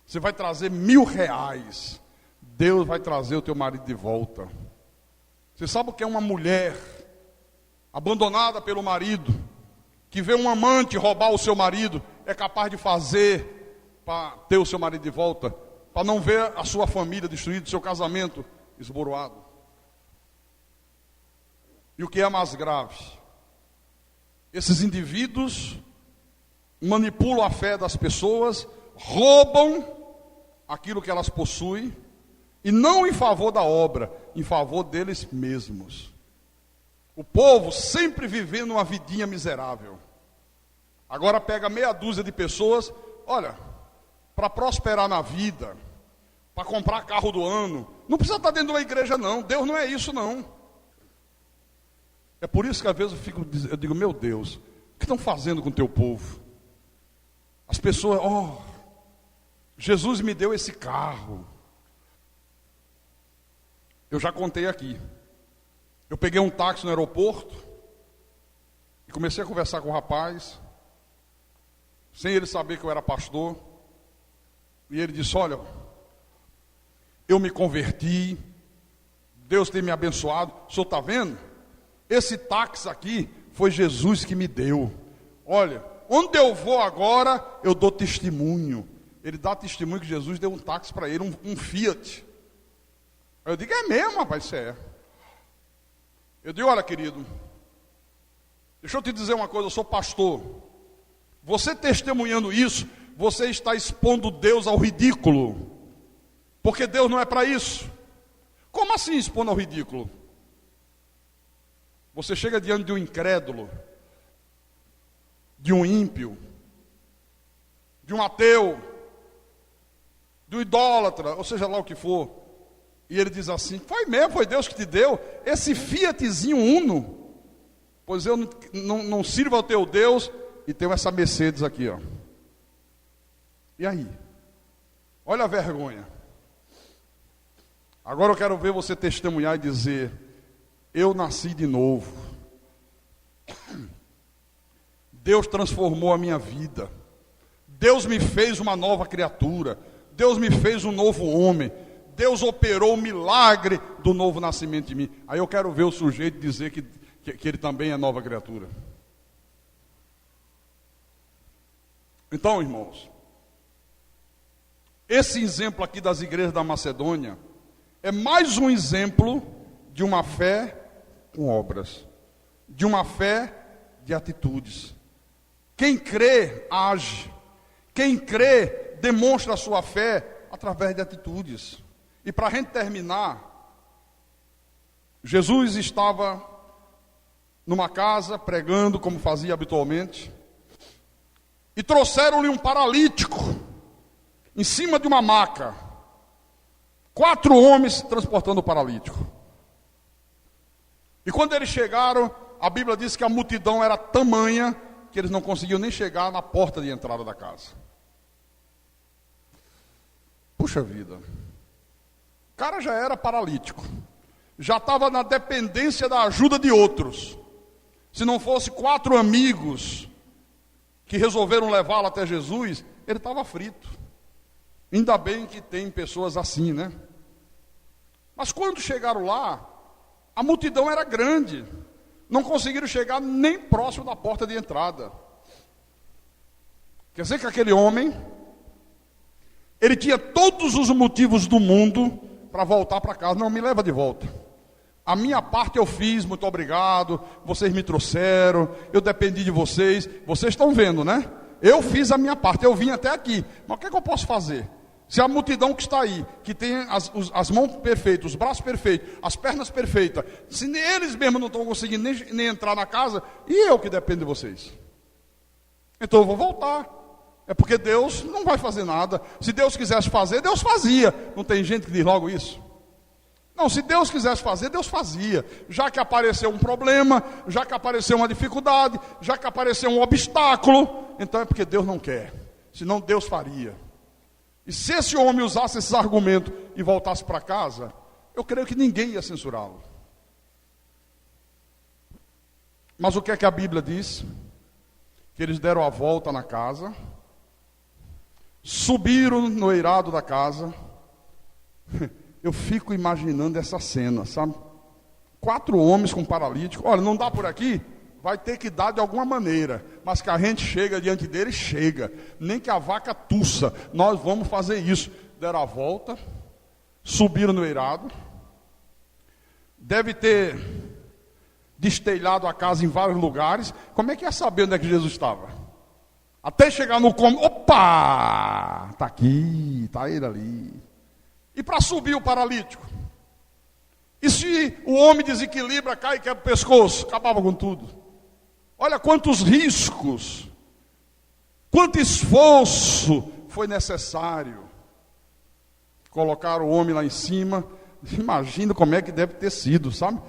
Você vai trazer R$1.000. Deus vai trazer o teu marido de volta. Você sabe o que é uma mulher abandonada pelo marido, que vê um amante roubar o seu marido, é capaz de fazer para ter o seu marido de volta, para não ver a sua família destruída, o seu casamento esboroado? E o que é mais grave? Esses indivíduos manipulam a fé das pessoas, roubam aquilo que elas possuem, e não em favor da obra, em favor deles mesmos. O povo sempre vivendo uma vidinha miserável. Agora pega meia dúzia de pessoas, olha, para prosperar na vida, para comprar carro do ano, não precisa estar dentro de uma igreja não, Deus não é isso não. É por isso que às vezes eu digo, meu Deus, o que estão fazendo com o teu povo? As pessoas, Jesus me deu esse carro. Eu já contei aqui. Eu peguei um táxi no aeroporto e comecei a conversar com o rapaz, sem ele saber que eu era pastor. E ele disse: olha, eu me converti, Deus tem me abençoado. O senhor está vendo? Esse táxi aqui foi Jesus que me deu. Olha, onde eu vou agora, eu dou testemunho. Ele dá testemunho que Jesus deu um táxi para ele, um Fiat. Aí eu digo: é mesmo, rapaz, isso é. Eu digo: olha, querido, deixa eu te dizer uma coisa, eu sou pastor. Você testemunhando isso, você está expondo Deus ao ridículo. Porque Deus não é para isso. Como assim expondo ao ridículo? Você chega diante de um incrédulo, de um ímpio, de um ateu, de um idólatra, ou seja lá o que for, e ele diz assim: foi mesmo, foi Deus que te deu esse Fiatzinho Uno, pois eu não sirvo ao teu Deus e tenho essa Mercedes aqui, ó. E aí? Olha a vergonha. Agora eu quero ver você testemunhar e dizer: eu nasci de novo. Deus transformou a minha vida. Deus me fez uma nova criatura. Deus me fez um novo homem. Deus operou o milagre do novo nascimento em mim. Aí eu quero ver o sujeito dizer que ele também é nova criatura. Então, irmãos, esse exemplo aqui das igrejas da Macedônia é mais um exemplo de uma fé com obras, de uma fé de atitudes. Quem crê, age. Quem crê, demonstra a sua fé através de atitudes. E para a gente terminar, Jesus estava numa casa pregando como fazia habitualmente, e trouxeram-lhe um paralítico em cima de uma maca. 4 homens transportando o paralítico. E quando eles chegaram, a Bíblia diz que a multidão era tamanha que eles não conseguiam nem chegar na porta de entrada da casa. Puxa vida. O cara já era paralítico. Já estava na dependência da ajuda de outros. Se não fosse 4 amigos que resolveram levá-lo até Jesus, ele estava frito. Ainda bem que tem pessoas assim, né? Mas quando chegaram lá, a multidão era grande. Não conseguiram chegar nem próximo da porta de entrada. Quer dizer que aquele homem, ele tinha todos os motivos do mundo para voltar para casa. Não, me leva de volta. A minha parte eu fiz, muito obrigado. Vocês me trouxeram, eu dependi de vocês. Vocês estão vendo, né? Eu fiz a minha parte, eu vim até aqui. Mas o que é que eu posso fazer? Se a multidão que está aí, que tem as mãos perfeitas, os braços perfeitos, as pernas perfeitas, se eles mesmos não estão conseguindo nem entrar na casa, e eu que dependo de vocês? Então eu vou voltar. É porque Deus não vai fazer nada. Se Deus quisesse fazer, Deus fazia. Não tem gente que diz logo isso? Não, se Deus quisesse fazer, Deus fazia. Já que apareceu um problema, já que apareceu uma dificuldade, já que apareceu um obstáculo, então é porque Deus não quer. Senão Deus faria. E se esse homem usasse esses argumentos e voltasse para casa, eu creio que ninguém ia censurá-lo. Mas o que é que a Bíblia diz? Que eles deram a volta na casa, subiram no eirado da casa. Eu fico imaginando essa cena, sabe? 4 homens com paralítico. Olha, não dá por aqui? Vai ter que dar de alguma maneira. Mas que a gente chega diante dele, chega. Nem que a vaca tussa. Nós vamos fazer isso. Deram a volta, subiram no eirado. Deve ter destelhado a casa em vários lugares. Como é que ia saber onde é que Jesus estava? Até chegar no cômodo. Opa! Está aqui, está ele ali. E para subir o paralítico? E se o homem desequilibra, cai e quebra o pescoço? Acabava com tudo. Olha quantos riscos, quanto esforço foi necessário. Colocar o homem lá em cima. Imagina como é que deve ter sido, sabe?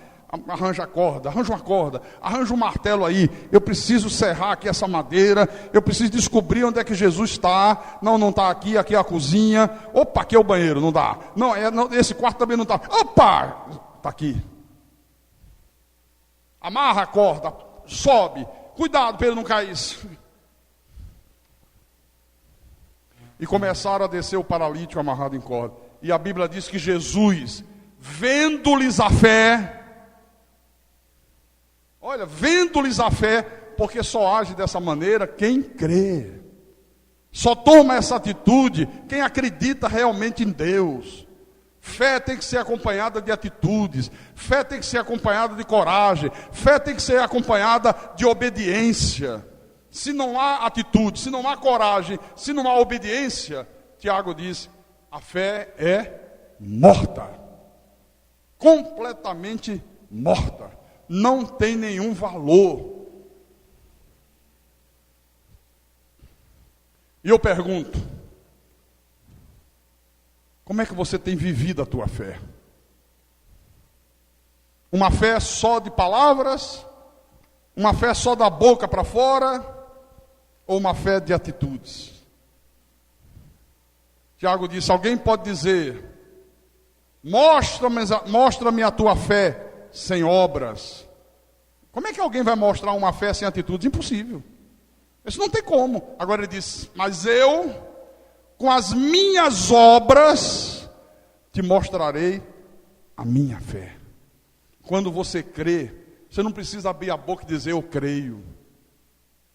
Arranja a corda, arranja uma corda, arranja um martelo aí. Eu preciso serrar aqui essa madeira. Eu preciso descobrir onde é que Jesus está. Não está aqui, aqui é a cozinha. Opa, aqui é o banheiro, não dá. Não, esse quarto também não está. Opa, está aqui. Amarra a corda, sobe. Cuidado para ele não cair. E começaram a descer o paralítico amarrado em corda. E a Bíblia diz que Jesus, vendo-lhes a fé, olha, vendo-lhes a fé, porque só age dessa maneira quem crê. Só toma essa atitude quem acredita realmente em Deus. Fé tem que ser acompanhada de atitudes. Fé tem que ser acompanhada de coragem. Fé tem que ser acompanhada de obediência. Se não há atitude, se não há coragem, se não há obediência, Tiago diz, a fé é morta. Completamente morta. Não tem nenhum valor. E eu pergunto, como é que você tem vivido a tua fé? Uma fé só de palavras? Uma fé só da boca para fora? Ou uma fé de atitudes? Tiago disse, alguém pode dizer, mostra-me a tua fé sem obras. Como é que alguém vai mostrar uma fé sem atitudes? Impossível. Isso não tem como. Agora ele diz, mas eu, com as minhas obras, te mostrarei a minha fé. Quando você crê, você não precisa abrir a boca e dizer, eu creio.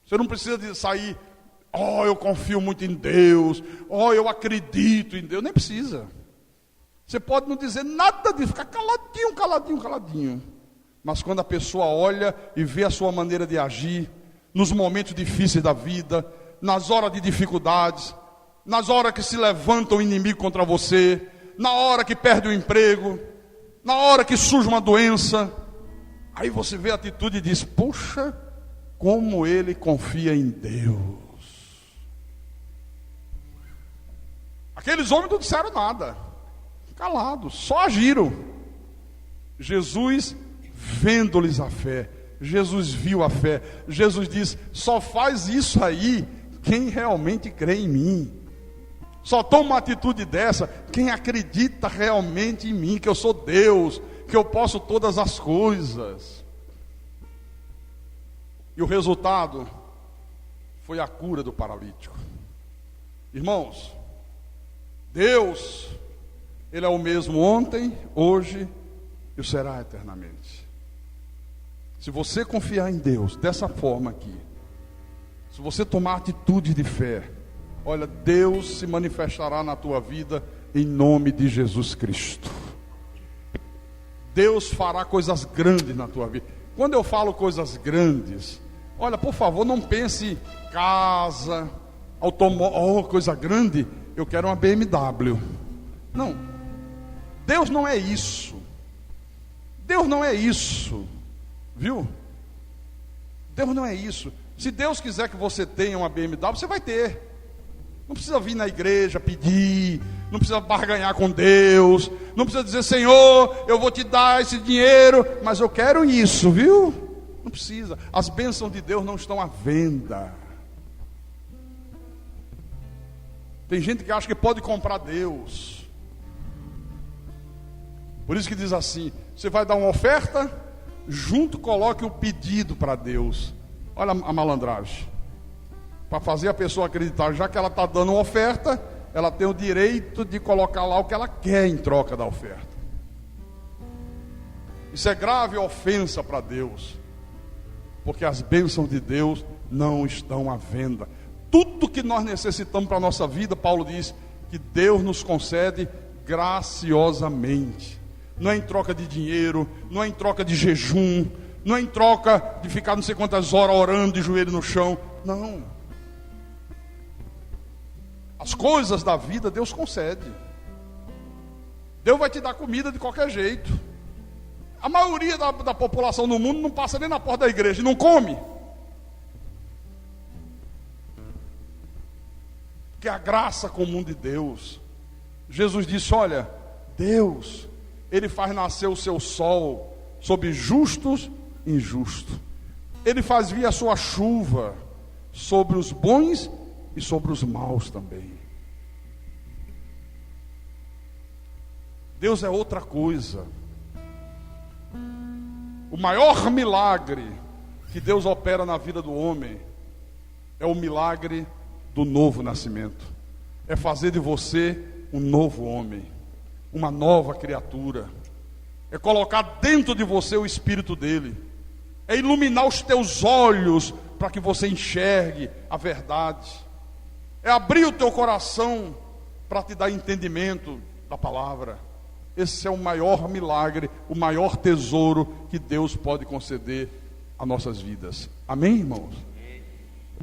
Você não precisa sair, eu confio muito em Deus, eu acredito em Deus. Nem precisa. Você pode não dizer nada disso, ficar caladinho. Mas quando a pessoa olha e vê a sua maneira de agir, nos momentos difíceis da vida, nas horas de dificuldades, nas horas que se levanta o inimigo contra você, na hora que perde o emprego, na hora que surge uma doença. Aí você vê a atitude e diz: poxa, como ele confia em Deus. Aqueles homens não disseram nada, calados, só agiram. Jesus, vendo-lhes a fé, Jesus viu a fé. Jesus diz: só faz isso aí quem realmente crê em mim. Só toma uma atitude dessa quem acredita realmente em mim, que eu sou Deus, que eu posso todas as coisas. E o resultado foi a cura do paralítico. Irmãos, Deus, Ele é o mesmo ontem, hoje e o será eternamente. Se você confiar em Deus dessa forma aqui, se você tomar atitude de fé, olha, Deus se manifestará na tua vida em nome de Jesus Cristo. Deus fará coisas grandes na tua vida. Quando eu falo coisas grandes, olha, por favor, não pense casa, automóvel, coisa grande, eu quero uma BMW. Não, Deus não é isso. Deus não é isso, viu? Deus não é isso. Se Deus quiser que você tenha uma BMW, você vai ter. Não precisa vir na igreja pedir, não precisa barganhar com Deus, não precisa dizer: Senhor, eu vou te dar esse dinheiro, mas eu quero isso, viu? Não precisa. As bênçãos de Deus não estão à venda. Tem gente que acha que pode comprar Deus. Por isso que diz assim: você vai dar uma oferta, junto coloque o pedido para Deus. Olha a malandragem. Para fazer a pessoa acreditar, já que ela está dando uma oferta, ela tem o direito de colocar lá o que ela quer em troca da oferta. Isso é grave ofensa para Deus, porque as bênçãos de Deus não estão à venda. Tudo que nós necessitamos para a nossa vida, Paulo diz que Deus nos concede graciosamente. Não é em troca de dinheiro, não é em troca de jejum, não é em troca de ficar não sei quantas horas orando de joelho no chão. Não. As coisas da vida Deus concede. Deus vai te dar comida de qualquer jeito. A maioria da população no mundo não passa nem na porta da igreja e não come. Que é a graça comum de Deus. Jesus disse: olha, Deus, Ele faz nascer o seu sol sobre justos e injustos. Ele faz vir a sua chuva sobre os bons e sobre os maus também. Deus é outra coisa. O maior milagre que Deus opera na vida do homem é o milagre do novo nascimento. É fazer de você um novo homem, uma nova criatura. É colocar dentro de você o Espírito dele. É iluminar os teus olhos para que você enxergue a verdade. É abrir o teu coração para te dar entendimento da palavra. Esse é o maior milagre, o maior tesouro que Deus pode conceder a nossas vidas. Amém, irmãos?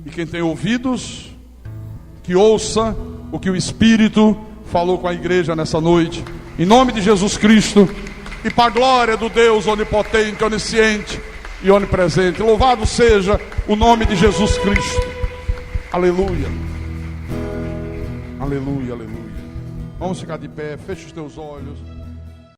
E quem tem ouvidos, que ouça o que o Espírito falou com a igreja nessa noite. Em nome de Jesus Cristo e para a glória do Deus onipotente, onisciente e onipresente. Louvado seja o nome de Jesus Cristo. Aleluia. Aleluia, aleluia. Vamos ficar de pé, feche os teus olhos.